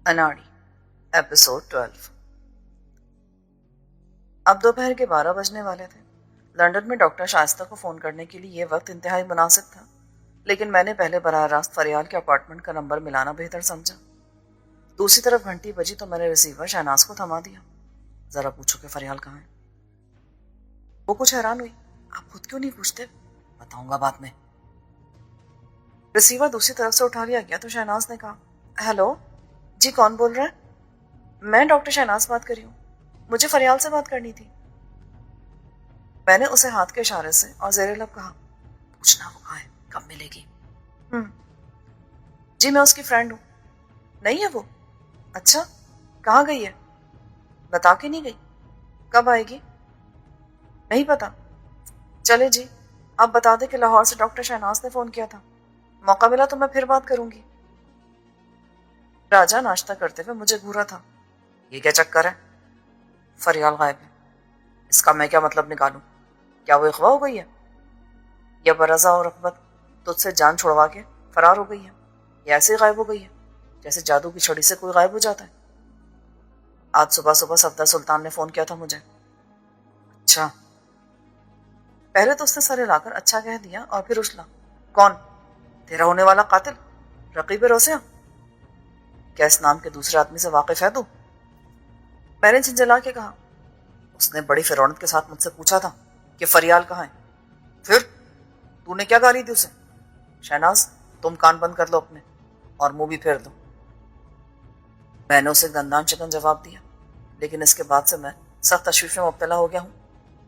اناڑی episode 12۔ اب دوپہر کے 12 بجنے والے تھے۔ لندن میں ڈاکٹر شائستہ کو فون کرنے کے لیے یہ وقت انتہائی مناسب تھا، لیکن میں نے پہلے براہ راست فریال کے اپارٹمنٹ کا نمبر ملانا بہتر سمجھا۔ دوسری طرف گھنٹی بجی تو میں نے ریسیور شہناز کو تھما دیا۔ ذرا پوچھو کہ فریال کہاں ہے۔ وہ کچھ حیران ہوئی۔ آپ خود کیوں نہیں پوچھتے؟ بتاؤں گا بعد میں۔ ریسیور دوسری طرف سے اٹھا لیا گیا تو شہناز نے کہا، ہیلو جی، کون بول رہا ہے؟ میں ڈاکٹر شہناز بات کر رہی ہوں، مجھے فریال سے بات کرنی تھی۔ میں نے اسے ہاتھ کے اشارے سے اور زیر لب کہا، پوچھنا وہ کہاں ہے، کب ملے گی؟ جی میں اس کی فرینڈ ہوں۔ نہیں ہے وہ؟ اچھا، کہاں گئی ہے؟ بتا کے نہیں گئی۔ کب آئے گی؟ نہیں پتا۔ چلے جی، آپ بتا دیں کہ لاہور سے ڈاکٹر شہناز نے فون کیا تھا، موقع ملا تو میں پھر بات کروں گی۔ راجہ ناشتہ کرتے ہوئے مجھے گھورا تھا۔ یہ کیا چکر ہے؟ فریال غائب ہے، اس کا میں کیا مطلب نکالوں؟ کیا وہ اغوا ہو گئی ہے؟ یا برضا اور رغبت تجھ سے جان چھڑوا کے فرار ہو گئی ہے، یا ایسے ہی غائب ہو گئی ہے جیسے جادو کی چھڑی سے کوئی غائب ہو جاتا ہے؟ آج صبح صبح صفدر سلطان نے فون کیا تھا مجھے۔ اچھا۔ پہلے تو اس نے سر ہلا کر اچھا کہہ دیا اور پھر اچھلا، کون؟ تیرا ہونے والا قاتل رقیب روسیہ؟ کیا اس نام کے دوسرے آدمی سے واقف ہے تو؟ میں نے جھنجھلا کے کہا، اس نے بڑی فرونت کے ساتھ مجھ سے پوچھا تھا کہ فریال کہاں ہے۔ پھر تو نے کیا گالی دی اسے؟ شہناز تم کان بند کر لو اپنے اور منہ بھی پھیر دو۔ میں نے اسے دندان چکن جواب دیا، لیکن اس کے بعد سے میں سخت تشویش میں مبتلا ہو گیا ہوں۔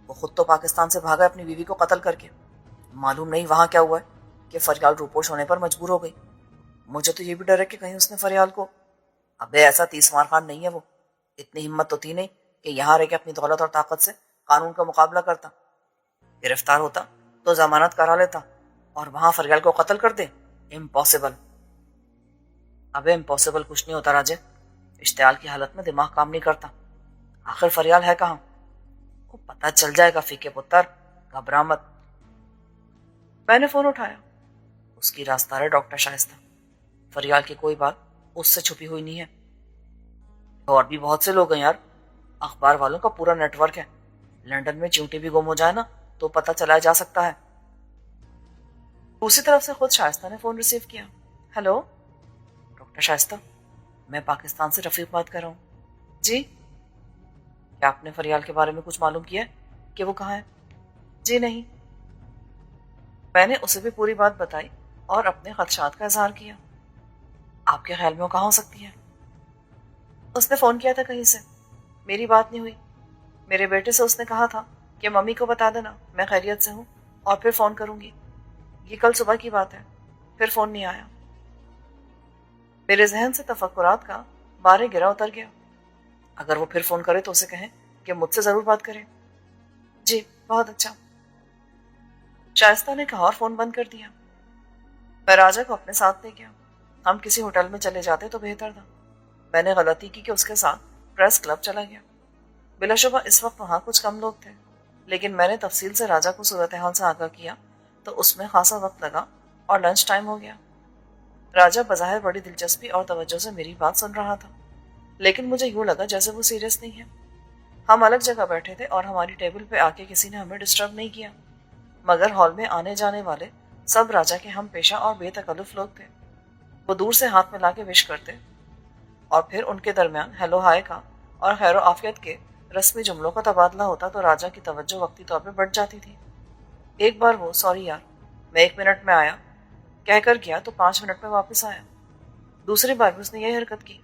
وہ خود تو پاکستان سے بھاگا اپنی بیوی کو قتل کر کے، معلوم نہیں وہاں کیا ہوا ہے کہ فریال روپوش ہونے پر مجبور ہو گئی۔ مجھے تو یہ بھی ڈر ہے کہ کہیں اس نے فریال کو… ابے ایسا تیسمار خان نہیں ہے وہ، اتنی ہمت تو تھی نہیں کہ یہاں رہ کے اپنی دولت اور طاقت سے قانون کا مقابلہ کرتا۔ گرفتار ہوتا تو ضمانت کرا لیتا اور وہاں فریال کو قتل کر دے۔ امپاسبل۔ ابے امپاسبل کچھ نہیں ہوتا راجے، اشتعال کی حالت میں دماغ کام نہیں کرتا۔ آخر فریال ہے کہاں؟ وہ پتہ چل جائے گا فیکے پتر، گھبرا مت۔ میں نے فون اٹھایا۔ اس کی راستہ ہے ڈاکٹر شائستہ، فریال کی کوئی بات اس سے چھپی ہوئی نہیں ہے۔ اور بھی بہت سے لوگ ہیں یار، اخبار والوں کا پورا نیٹ ورک ہے، لندن میں چونٹی بھی گم ہو جائے نا تو پتہ چلا جا سکتا ہے۔ دوسری طرف سے خود شائستہ نے فون ریسیو کیا۔ ہیلو ڈاکٹر شائستہ، میں پاکستان سے رفیق بات کر رہا ہوں۔ جی؟ کیا آپ نے فریال کے بارے میں کچھ معلوم کیا ہے کہ وہ کہاں ہے؟ جی نہیں۔ میں نے اسے بھی پوری بات بتائی اور اپنے خدشات کا اظہار کیا۔ آپ کے خیال میں وہ کہاں ہو سکتی ہے؟ اس نے فون کیا تھا کہیں سے، میری بات نہیں ہوئی۔ میرے بیٹے سے اس نے کہا تھا کہ ممی کو بتا دینا میں خیریت سے ہوں اور پھر فون کروں گی۔ یہ کل صبح کی بات ہے، پھر فون نہیں آیا۔ میرے ذہن سے تفکرات کا بارے گرا اتر گیا۔ اگر وہ پھر فون کرے تو اسے کہیں کہ مجھ سے ضرور بات کرے۔ جی بہت اچھا۔ شائستہ نے کہا اور فون بند کر دیا۔ میں راجہ کو اپنے ساتھ لے گیا۔ ہم کسی ہوٹل میں چلے جاتے تو بہتر تھا۔ میں نے غلطی کی کہ اس کے ساتھ پریس کلب چلا گیا۔ بلا شبہ اس وقت وہاں کچھ کم لوگ تھے، لیکن میں نے تفصیل سے راجہ کو صورتحال سے آگاہ کیا تو اس میں خاصا وقت لگا اور لنچ ٹائم ہو گیا۔ راجہ بظاہر بڑی دلچسپی اور توجہ سے میری بات سن رہا تھا، لیکن مجھے یوں لگا جیسے وہ سیریس نہیں ہے۔ ہم الگ جگہ بیٹھے تھے اور ہماری ٹیبل پہ آ کے کسی نے ہمیں ڈسٹرب نہیں کیا، مگر ہال میں آنے جانے والے سب راجہ کے ہم پیشہ اور بے تکلف لوگ تھے۔ وہ دور سے ہاتھ ملا کے وش کرتے اور پھر ان کے درمیان ہیلو ہائے کا اور خیر و عافیت کے رسمی جملوں کا تبادلہ ہوتا تو راجہ کی توجہ وقتی طور پہ بڑھ جاتی تھی۔ ایک بار وہ سوری یار میں 1 منٹ میں آیا کہہ کر گیا تو 5 منٹ میں واپس آیا۔ دوسری بار بھی اس نے یہی حرکت کی۔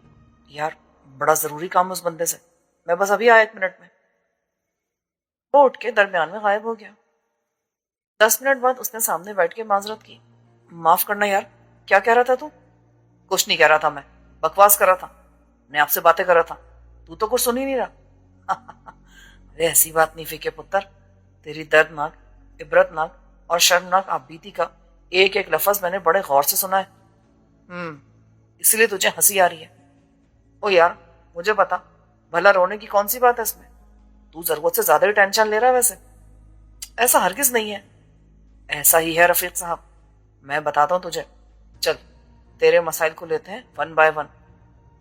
یار بڑا ضروری کام اس بندے سے، میں بس ابھی آیا 1 منٹ میں۔ وہ اٹھ کے درمیان میں غائب ہو گیا۔ 10 منٹ بعد اس نے سامنے بیٹھ کے معذرت کی، معاف کرنا یار، کیا کہہ رہا تھا تو؟ کچھ نہیں کہہ رہا تھا، میں بکواس کر رہا تھا، میں آپ سے باتیں کر رہا تھا، تو کچھ سن ہی نہیں رہا۔ ارے ایسی بات نہیں فیکے پتر، تیری دردناک، عبرتناک اور شرمناک آپ بیتی کا ایک ایک لفظ میں نے بڑے غور سے سنا ہے۔ اس لیے تجھے ہنسی آ رہی ہے۔ او یار مجھے بتا، بھلا رونے کی کون سی بات ہے اس میں؟ تو ضرورت سے زیادہ ہی ٹینشن لے رہا ہے ویسے۔ ایسا ہرگز نہیں ہے۔ ایسا ہی ہے رفیق صاحب، میں بتاتا ہوں تجھے، چل تیرے مسائل کو لیتے ہیں 1 by 1۔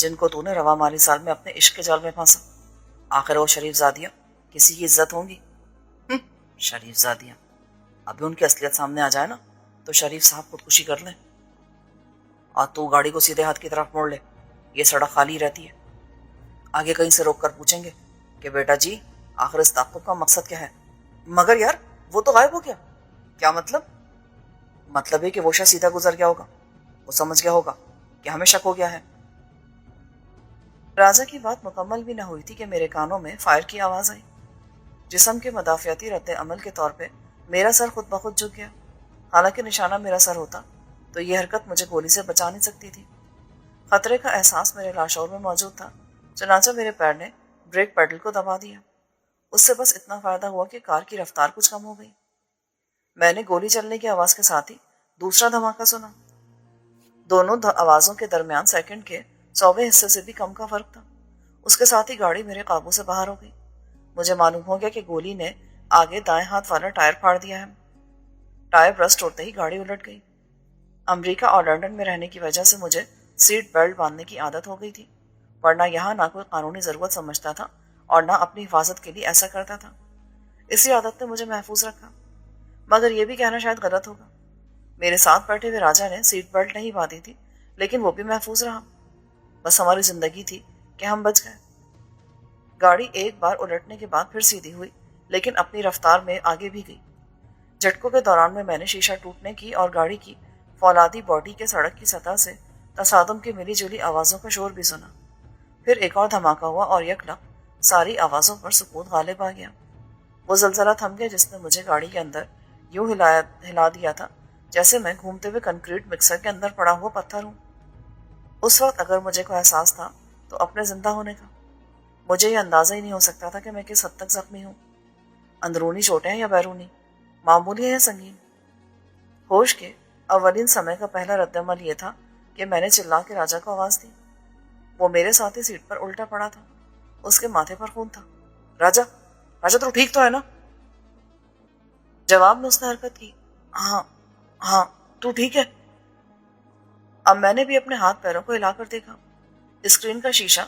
جن کو تو نے روا مالی سال میں اپنے عشق کے جال میں پھانسا. آخر وہ شریف زادیاں کسی کی عزت ہوں گی؟ شریف زادیاں ابھی ان کی اصلیت سامنے آ جائے نا تو شریف صاحب خودکشی کر لیں. اور تو گاڑی کو سیدھے ہاتھ کی طرف موڑ لے, یہ سڑک خالی رہتی ہے. آگے کہیں سے روک کر پوچھیں گے کہ بیٹا جی آخر اس تعاقب کا مقصد کیا ہے؟ مگر یار وہ تو غائب ہو گیا. کیا مطلب؟ مطلب ہے کہ وہ شخص سیدھا گزر گیا ہوگا, وہ سمجھ گیا ہوگا کہ ہمیں شک ہو گیا ہے. راجا کی بات مکمل بھی نہ ہوئی تھی کہ میرے کانوں میں فائر کی آواز آئی. جسم کے مدافعتی رد عمل کے طور پہ میرا سر خود بخود جھک گیا. حالانکہ نشانہ میرا سر ہوتا تو یہ حرکت مجھے گولی سے بچا نہیں سکتی تھی. خطرے کا احساس میرے لاشعور میں موجود تھا, چنانچہ میرے پیر نے بریک پیڈل کو دبا دیا. اس سے بس اتنا فائدہ ہوا کہ کار کی رفتار کچھ کم ہو گئی. میں نے گولی چلنے کی آواز کے ساتھ ہی دوسرا دھماکہ سنا. دونوں آوازوں کے درمیان سیکنڈ کے 100ویں حصے سے بھی کم کا فرق تھا. اس کے ساتھ ہی گاڑی میرے قابو سے باہر ہو گئی. مجھے معلوم ہو گیا کہ گولی نے آگے دائیں ہاتھ والا ٹائر پھاڑ دیا ہے. ٹائر برسٹ ہوتے ہی گاڑی الٹ گئی. امریکہ اور لنڈن میں رہنے کی وجہ سے مجھے سیٹ بیلٹ باندھنے کی عادت ہو گئی تھی, ورنہ یہاں نہ کوئی قانونی ضرورت سمجھتا تھا اور نہ اپنی حفاظت کے لیے ایسا کرتا تھا. اسی عادت نے مجھے محفوظ رکھا. مگر یہ بھی کہنا شاید غلط ہوگا. میرے ساتھ بیٹھے ہوئے راجا نے سیٹ بیلٹ نہیں باندھی تھی, لیکن وہ بھی محفوظ رہا. بس ہماری زندگی تھی کہ ہم بچ گئے. گاڑی ایک بار الٹنے کے بعد پھر سیدھی ہوئی, لیکن اپنی رفتار میں آگے بھی گئی. جھٹکوں کے دوران میں نے شیشہ ٹوٹنے کی اور گاڑی کی فولادی باڈی کے سڑک کی سطح سے تصادم کی ملی جلی آوازوں کا شور بھی سنا. پھر ایک اور دھماکہ ہوا اور یکلخت ساری آوازوں پر سکوت غالب آ گیا. وہ زلزلہ تھم گیا جس نے مجھے گاڑی کے اندر یوں ہلا دیا تھا جیسے میں گھومتے ہوئے کنکریٹ مکسر کے اندر پڑا ہوا پتھر ہوں. اس وقت اگر مجھے کوئی احساس تھا تو اپنے زندہ ہونے کا. مجھے یہ اندازہ ہی نہیں ہو سکتا تھا کہ میں کس حد تک زخمی ہوں, اندرونی چوٹیں ہیں یا بیرونی, معمولی ہے یا سنگین. ہوش کے اولین سمے کا پہلا رد عمل یہ تھا کہ میں نے چلا کے راجا کو آواز دی. وہ میرے ساتھ ہی سیٹ پر الٹا پڑا تھا. اس کے ماتھے پر خون تھا. راجا, راجا تو ٹھیک تو ہے نا؟ جواب میں اس نے حرکت کی. ہاں ہاں تو ٹھیک ہے. اب میں نے بھی اپنے ہاتھ پیروں کو ہلا کر دیکھا. اسکرین کا شیشہ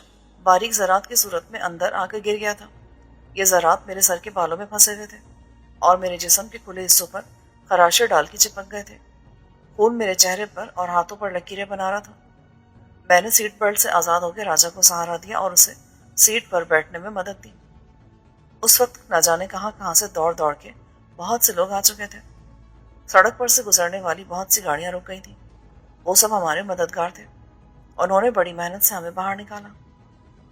باریک ذرات کی صورت میں اندر آ کر گر گیا تھا. یہ ذرات میرے سر کے بالوں میں پھنسے ہوئے تھے اور میرے جسم کے کھلے حصوں پر خراشے ڈال کے چپک گئے تھے. خون میرے چہرے پر اور ہاتھوں پر لکیریں بنا رہا تھا. میں نے سیٹ بیلٹ سے آزاد ہو کے راجا کو سہارا دیا اور اسے سیٹ پر بیٹھنے میں مدد دی. اس وقت نہ جانے کہاں سے دوڑ دوڑ کے بہت سے لوگ آ چکے تھے. سڑک پر سے گزرنے والی بہت سی گاڑیاں رک گئی تھیں. وہ سب ہمارے مددگار تھے. انہوں نے بڑی محنت سے ہمیں باہر نکالا.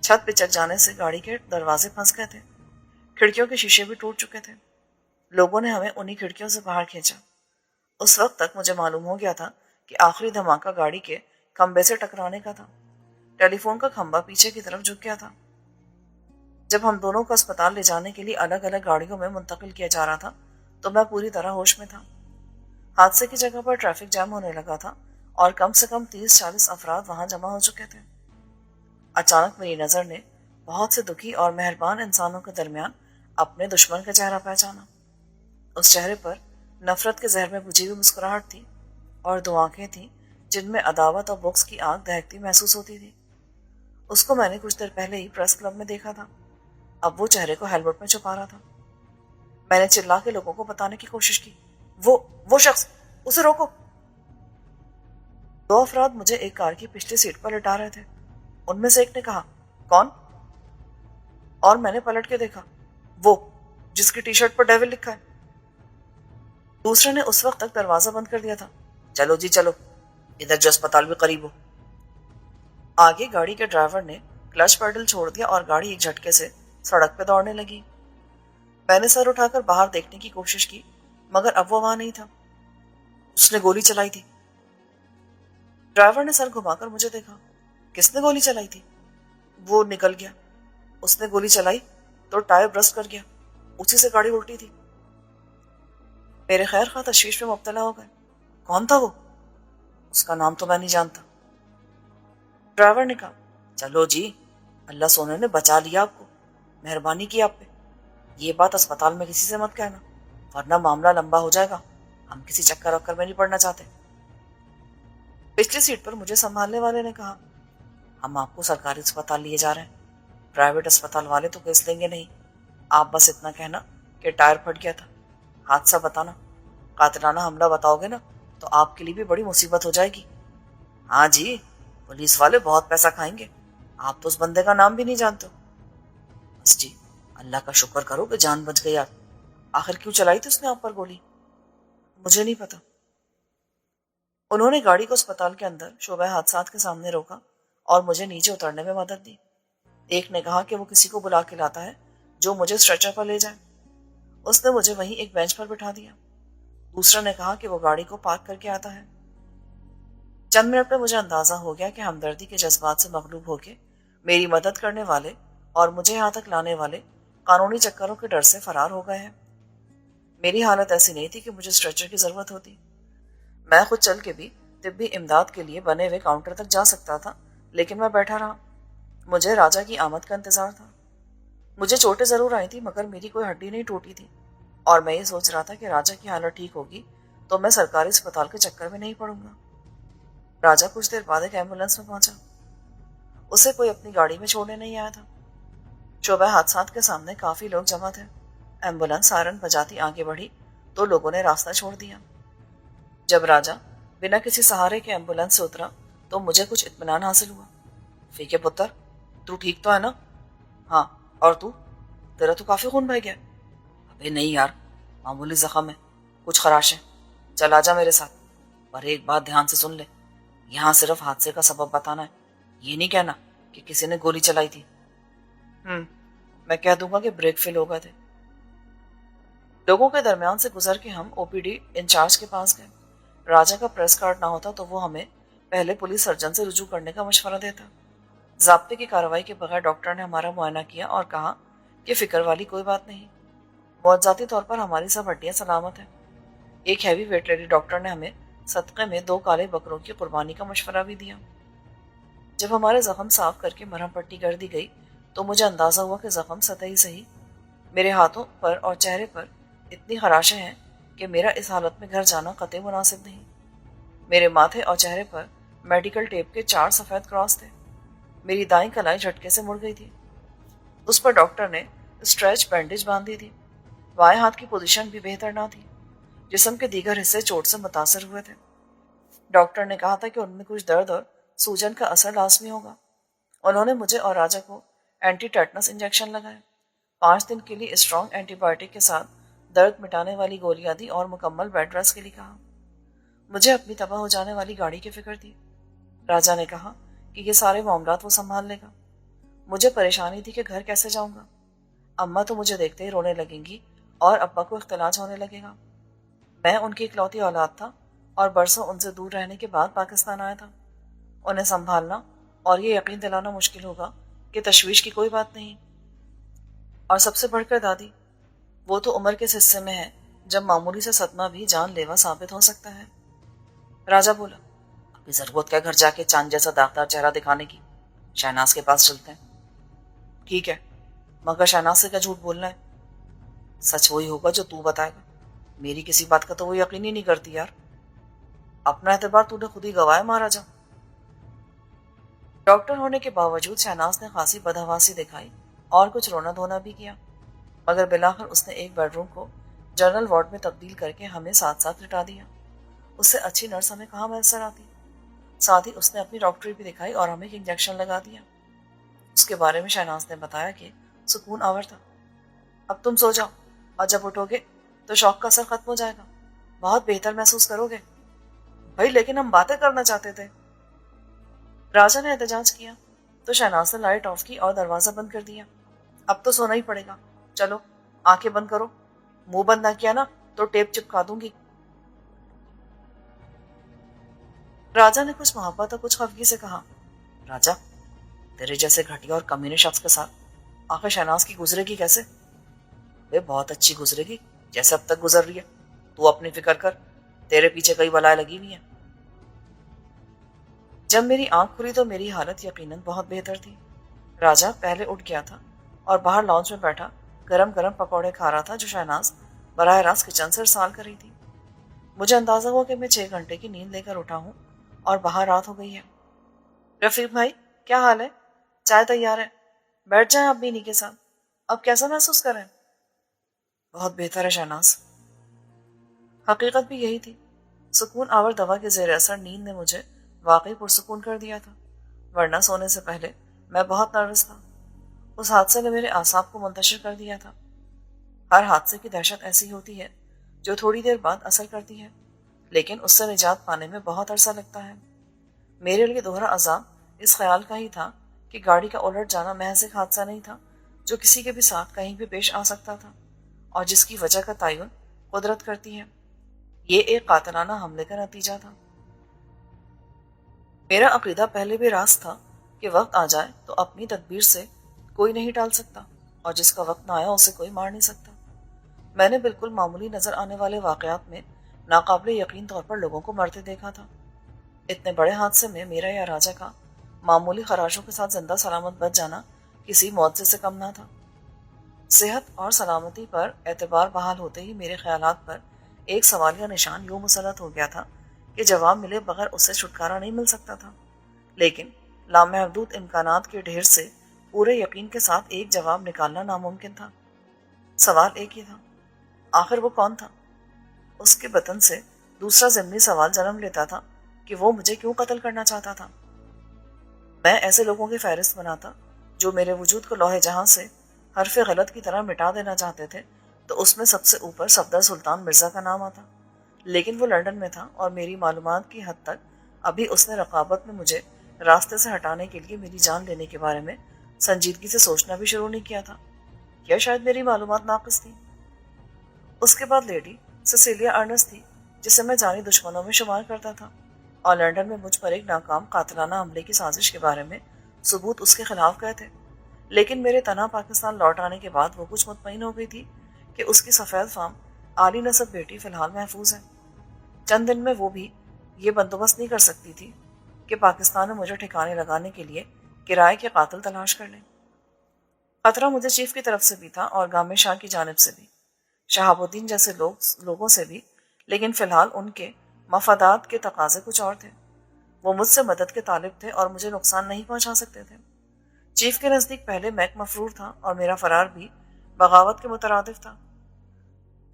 چھت پچک جانے سے گاڑی کے دروازے پھنس گئے تھے. کھڑکیوں کے شیشے بھی ٹوٹ چکے تھے. لوگوں نے ہمیں انہی کھڑکیوں سے باہر کھینچا. اس وقت تک مجھے معلوم ہو گیا تھا کہ آخری دھماکہ گاڑی کے کھمبے سے ٹکرانے کا تھا. ٹیلی فون کا کھمبا پیچھے کی طرف جھک گیا تھا. جب ہم دونوں کو اسپتال لے جانے کے لیے الگ الگ گاڑیوں میں منتقل کیا جا رہا تھا تو میں پوری طرح ہوش میں تھا. حادثے کی جگہ پر ٹریفک جام ہونے لگا تھا اور کم سے کم 30-40 افراد وہاں جمع ہو چکے تھے. اچانک میری نظر نے بہت سے دکھی اور مہربان انسانوں کے درمیان اپنے دشمن کا چہرہ پہچانا. اس چہرے پر نفرت کے زہر میں بجھی ہوئی مسکراہٹ تھی اور دو آنکھیں تھیں جن میں عداوت اور بغض کی آگ دہکتی محسوس ہوتی تھی. اس کو میں نے کچھ دیر پہلے ہی پریس کلب میں دیکھا تھا. اب وہ چہرے کو ہیلمٹ میں چھپا رہا تھا. میں نے چلا کے لوگوں کو بتانے کی کوشش کی. وہ شخص, اسے روکو. 2 افراد مجھے ایک کار کی پچھلی سیٹ پر لٹا رہے تھے. ان میں سے ایک نے کہا, کون؟ اور میں نے پلٹ کے دیکھا. وہ جس کی ٹی شرٹ پر ڈیول لکھا ہے. دوسرے نے اس وقت تک دروازہ بند کر دیا تھا. چلو جی چلو, ادھر جو اسپتال بھی قریب ہو. آگے گاڑی کے ڈرائیور نے کلچ پیڈل چھوڑ دیا اور گاڑی ایک جھٹکے سے سڑک پہ دوڑنے لگی. میں نے سر اٹھا کر باہر دیکھنے کی کوشش کی مگر اب وہ وہاں نہیں تھا. اس نے گولی چلائی تھی. ڈرائیور نے سر گھما کر مجھے دیکھا. کس نے گولی چلائی تھی؟ وہ نکل گیا. اس نے گولی چلائی تو ٹائر برسٹ کر گیا. اسی سے گاڑی الٹی تھی. میرے خیر خواہ تشویش میں مبتلا ہو گئے. کون تھا وہ؟ اس کا نام تو میں نہیں جانتا. ڈرائیور نے کہا, چلو جی, اللہ سونے نے بچا لیا آپ کو, مہربانی کی آپ پہ. یہ بات اسپتال میں کسی سے مت کہنا ورنہ معاملہ لمبا ہو جائے گا. ہم کسی چکر وکر میں نہیں پڑنا چاہتے. پچھلی سیٹ پر مجھے سنبھالنے والے نے کہا, ہم آپ کو سرکاری اسپتال لیے جا رہے ہیں، پرائیویٹ اسپتال والے تو کیس لیں گے نہیں۔ آپ بس اتنا کہنا کہ ٹائر پھٹ گیا تھا، حادثہ بتانا، قاتلانہ حملہ بتاؤ گے نا تو آپ کے لیے بھی بڑی مصیبت ہو جائے گی۔ ہاں جی، پولیس والے بہت پیسہ کھائیں گے، آپ تو اس بندے کا نام بھی نہیں جانتے۔ بس جی، اللہ کا شکر کرو کہ جان بچ گئی۔ آخر کیوں چلائی تھی اس نے آپ پر گولی؟ مجھے نہیں پتا۔ انہوں نے گاڑی کو اسپتال کے اندر شعبہ حادثات کے سامنے روکا اور مجھے نیچے اترنے میں مدد دی۔ ایک نے کہا کہ وہ کسی کو بلا کے لاتا ہے جو مجھے اسٹریچر پر لے جائے۔ اس نے مجھے وہیں ایک بینچ پر بٹھا دیا۔ دوسرا نے کہا کہ وہ گاڑی کو پارک کر کے آتا ہے۔ چند منٹ میں مجھے اندازہ ہو گیا کہ ہمدردی کے جذبات سے مغلوب ہو کے میری مدد کرنے والے اور مجھے یہاں تک لانے والے قانونی چکروں کے ڈر سے فرار ہو گئے ہیں۔ میری حالت ایسی نہیں تھی کہ مجھے اسٹریچر کی ضرورت ہوتی۔ میں خود چل کے بھی طبی امداد کے لیے بنے ہوئے کاؤنٹر تک جا سکتا تھا، لیکن میں بیٹھا رہا۔ مجھے راجا کی آمد کا انتظار تھا۔ مجھے چوٹیں ضرور آئی تھی مگر میری کوئی ہڈی نہیں ٹوٹی تھی، اور میں یہ سوچ رہا تھا کہ راجا کی حالت ٹھیک ہوگی تو میں سرکاری اسپتال کے چکر میں نہیں پڑوں گا۔ راجا کچھ دیر بعد ایک ایمبولینس میں پہنچا۔ اسے کوئی اپنی گاڑی میں چھوڑنے نہیں آیا تھا۔ شعبہ حادثات کے سامنے کافی لوگ جمع تھے۔ ایمبولینس سائرن بجاتی آگے بڑھی تو لوگوں نے راستہ چھوڑ دیا۔ جب راجا بنا کسی سہارے کے ایمبولینس سے اترا تو مجھے کچھ اطمینان حاصل ہوا۔ فیکے پتر، تو ٹھیک تو ہے نا؟ ہاں، اور تو؟ تیرا تو کافی خون بہ گیا۔ ابے نہیں یار، معمولی زخم ہے، کچھ خراش ہے۔ چل آجا میرے ساتھ، پر ایک بات دھیان سے سن لے، یہاں صرف حادثے کا سبب بتانا ہے، یہ نہیں کہنا کہ کسی نے گولی چلائی تھی۔ میں کہہ دوں گا کہ بریک فیل ہو گئے تھے۔ لوگوں کے درمیان سے گزر کے ہم او پی ڈی انچارج کے پاس گئے۔ راجا کا پریس کارڈ نہ ہوتا تو وہ ہمیں پہلے پولیس سرجن سے رجوع کرنے کا مشورہ دیتا۔ ضابطے کی کارروائی کے بغیر ڈاکٹر نے ہمارا معائنہ کیا اور کہا کہ فکر والی کوئی بات نہیں، معجزاتی طور پر ہماری سب ہڈیاں سلامت ہیں۔ ایک ہیوی ویٹ لیڈی ڈاکٹر نے ہمیں صدقے میں 2 کالے بکروں کی قربانی کا مشورہ بھی دیا۔ جب ہمارے زخم صاف کر کے مرہم پٹی کر دی گئی تو مجھے اندازہ ہوا کہ زخم سطحی صحیح، میرے ہاتھوں پر اور چہرے پر اتنی خراشیں ہیں کہ میرا اس حالت میں گھر جانا قطعی مناسب نہیں۔ میرے ماتھے اور چہرے پر میڈیکل ٹیپ کے 4 سفید کراس تھے۔ میری دائیں کلائی جھٹکے سے مڑ گئی تھی۔ اس پر ڈاکٹر نے اسٹریچ بینڈیج باندھ دی تھی۔ بائیں ہاتھ کی پوزیشن بھی بہتر نہ تھی۔ جسم کے دیگر حصے چوٹ سے متاثر ہوئے تھے۔ ڈاکٹر نے کہا تھا کہ ان میں کچھ درد اور سوجن کا اثر لازمی ہوگا۔ انہوں نے مجھے اور راجا کو اینٹی ٹیٹنس انجیکشن لگائے، 5 دن کے لیے اسٹرانگ اینٹی بایوٹک کے ساتھ درد مٹانے والی گولیاں دی اور مکمل بیڈ ریسٹ کے لیے کہا۔ مجھے اپنی تباہ ہو جانے والی گاڑی کی فکر تھی۔ راجا نے کہا کہ یہ سارے معاملات وہ سنبھال لے گا۔ مجھے پریشانی تھی کہ گھر کیسے جاؤں گا۔ اماں تو مجھے دیکھتے ہی رونے لگیں گی اور ابا کو اختلاج ہونے لگے گا۔ میں ان کی اکلوتی اولاد تھا اور برسوں ان سے دور رہنے کے بعد پاکستان آیا تھا۔ انہیں سنبھالنا اور یہ یقین دلانا مشکل ہوگا کہ تشویش کی کوئی بات نہیں۔ اور سب سے بڑھ کر دادی، وہ تو عمر کے اس حصے میں ہے جب معمولی سے صدمہ بھی جان لیوا ثابت ہو سکتا ہے۔ راجا بولا، ابھی ضرورت کیا گھر جا کے چاند جیسا داغدار چہرہ دکھانے کی؟ شہناز کے پاس چلتے ہیں۔ ٹھیک ہے، مگر شہناز سے کیا جھوٹ بولنا ہے؟ سچ وہی ہوگا جو تو بتائے گا۔ میری کسی بات کا تو وہ یقین ہی نہیں کرتی یار۔ اپنا اعتبار تو نے خود ہی گوایا مہاراجا۔ ڈاکٹر ہونے کے باوجود شہناز نے خاصی بدحواسی دکھائی اور کچھ رونا دھونا بھی کیا، مگر بلاخر اس نے ایک بیڈ روم کو جنرل وارڈ میں تبدیل کر کے ہمیں ساتھ ساتھ لٹا دیا۔ اس سے اچھی نرس ہمیں کہاں میسر آتی۔ ساتھ ہی اس نے اپنی ڈاکٹری بھی دکھائی اور ہمیں ایک انجیکشن لگا دیا۔ اس کے بارے میں شہناز نے بتایا کہ سکون آور تھا۔ اب تم سو جاؤ اور جب اٹھو گے تو شوق کا اثر ختم ہو جائے گا، بہت بہتر محسوس کرو گے۔ بھائی لیکن ہم باتیں کرنا چاہتے تھے۔ راجا نے احتجاج کیا تو شہناز نے لائٹ آف کی اور دروازہ بند کر دیا۔ اب تو سونا ہی پڑے گا، چلو آنکھیں بند کرو، منہ بند نہ کیا نا تو ٹیپ چپکا دوں گی۔ راجا نے کچھ محبت اور کچھ خفگی سے کہا، راجا تیرے جیسے گھٹیا اور کمینے شخص کے ساتھ آخر شہناز کی گزرے گی کیسے؟ وہ بہت اچھی گزرے گی جیسے اب تک گزر رہی ہے۔ تو اپنی فکر کر، تیرے پیچھے کئی بلائیں لگی ہوئی ہیں۔ جب میری آنکھ کھلی تو میری حالت یقیناً بہت بہتر تھی۔ راجا پہلے اٹھ گیا تھا اور باہر لانچ میں بیٹھا گرم گرم پکوڑے کھا رہا تھا جو شہناز براہ راست کچن سے ارسال کر رہی تھی۔ مجھے اندازہ ہوا کہ میں 6 گھنٹے کی نیند لے کر اٹھا ہوں اور باہر رات ہو گئی ہے۔ رفیق بھائی، کیا حال ہے؟ چائے تیار ہے، بیٹھ جائیں اب بینی کے ساتھ۔ اب کیسا محسوس کریں؟ بہت بہتر ہے شہناز۔ حقیقت بھی یہی تھی۔ سکون آور دوا کے زیر اثر نیند نے مجھے واقعی پرسکون کر دیا تھا، ورنہ سونے سے پہلے میں بہت نروس تھا۔ اس حادثے نے میرے اعصاب کو منتشر کر دیا تھا۔ ہر حادثے کی دہشت ایسی ہوتی ہے جو تھوڑی دیر بعد اثر کرتی ہے، لیکن اس سے نجات پانے میں بہت عرصہ لگتا ہے۔ میرے لیے دوہرا عذاب اس خیال کا ہی تھا کہ گاڑی کا الٹ جانا محض ایک حادثہ نہیں تھا جو کسی کے بھی ساتھ کہیں بھی پیش آ سکتا تھا، اور جس کی وجہ کا تعین قدرت کرتی ہے۔ یہ ایک قاتلانہ حملے کا نتیجہ تھا۔ میرا عقیدہ پہلے بھی راست تھا کہ وقت آ جائے تو اپنی تدبیر سے کوئی نہیں ٹال سکتا، اور جس کا وقت نہ آیا اسے کوئی مار نہیں سکتا۔ میں نے بالکل معمولی نظر آنے والے واقعات میں ناقابل یقین طور پر لوگوں کو مرتے دیکھا تھا۔ اتنے بڑے حادثے میں میرا یا راجا کا معمولی خراشوں کے ساتھ زندہ سلامت بچ جانا کسی معجزے سے کم نہ تھا۔ صحت اور سلامتی پر اعتبار بحال ہوتے ہی میرے خیالات پر ایک سوالیہ نشان یوں مسلط ہو گیا تھا کہ جواب ملے بغیر اس سے چھٹکارا نہیں مل سکتا تھا، لیکن لامحدود امکانات کے ڈھیر سے پورے یقین کے ساتھ ایک جواب نکالنا ناممکن تھا۔ سوال ایک ہی تھا، آخر وہ کون تھا؟ اس کے بطن سے دوسرا ضمنی سوال جنم لیتا تھا کہ وہ مجھے کیوں قتل کرنا چاہتا تھا؟ میں ایسے لوگوں کی فہرست بناتا جو میرے وجود کو لوح جہاں سے حرف غلط کی طرح مٹا دینا چاہتے تھے تو اس میں سب سے اوپر صفدر سلطان مرزا کا نام آتا، لیکن وہ لندن میں تھا اور میری معلومات کی حد تک ابھی اس نے رقابت میں مجھے راستے سے ہٹانے کے لیے میری جان لینے کے بارے میں سنجیدگی سے سوچنا بھی شروع نہیں کیا تھا، یا شاید میری معلومات ناقص تھی۔ اس کے بعد لیڈی سیسیلیا ارنسٹ تھی، جسے میں جانی دشمنوں میں شمار کرتا تھا، اور لندن میں مجھ پر ایک ناکام قاتلانہ حملے کی سازش کے بارے میں ثبوت اس کے خلاف گئے تھے، لیکن میرے تنہا پاکستان لوٹ آنے کے بعد وہ کچھ مطمئن ہو گئی تھی کہ اس کی سفید فام عالی نسب بیٹی فی الحال محفوظ ہے۔ چند دن میں وہ بھی یہ بندوبست نہیں کر سکتی تھی کہ پاکستان میں مجھے ٹھکانے لگانے کے لیے کرائے کے قاتل تلاش کر لیں۔ خطرہ مجھے چیف کی طرف سے بھی تھا اور گامے شاہ کی جانب سے بھی، شہاب الدین جیسے لوگوں سے بھی، لیکن فی الحال ان کے مفادات کے تقاضے کچھ اور تھے۔ وہ مجھ سے مدد کے طالب تھے اور مجھے نقصان نہیں پہنچا سکتے تھے۔ چیف کے نزدیک پہلے میک مفرور تھا اور میرا فرار بھی بغاوت کے مترادف تھا،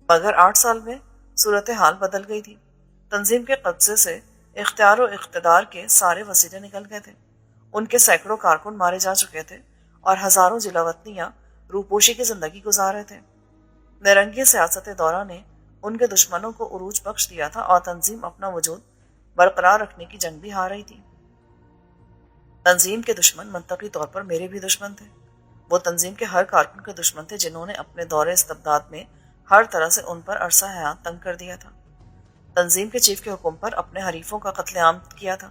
مگر 8 سال میں صورتحال بدل گئی تھی۔ تنظیم کے قبضے سے اختیار و اقتدار کے سارے وسیلے نکل گئے تھے، ان کے سینکڑوں کارکن مارے جا چکے تھے اور ہزاروں جلا وطنیاں روپوشی کی زندگی گزار رہے تھے۔ نرنگی سیاست دورہ نے ان کے دشمنوں کو عروج بخش دیا تھا اور تنظیم اپنا وجود برقرار رکھنے کی جنگ بھی ہار رہی تھی۔ تنظیم کے دشمن منطقی طور پر میرے بھی دشمن تھے۔ وہ تنظیم کے ہر کارکن کے دشمن تھے جنہوں نے اپنے دور استبداد میں ہر طرح سے ان پر عرصہ حیات تنگ کر دیا تھا۔ تنظیم کے چیف کے حکم پر اپنے حریفوں کا قتل عام کیا تھا،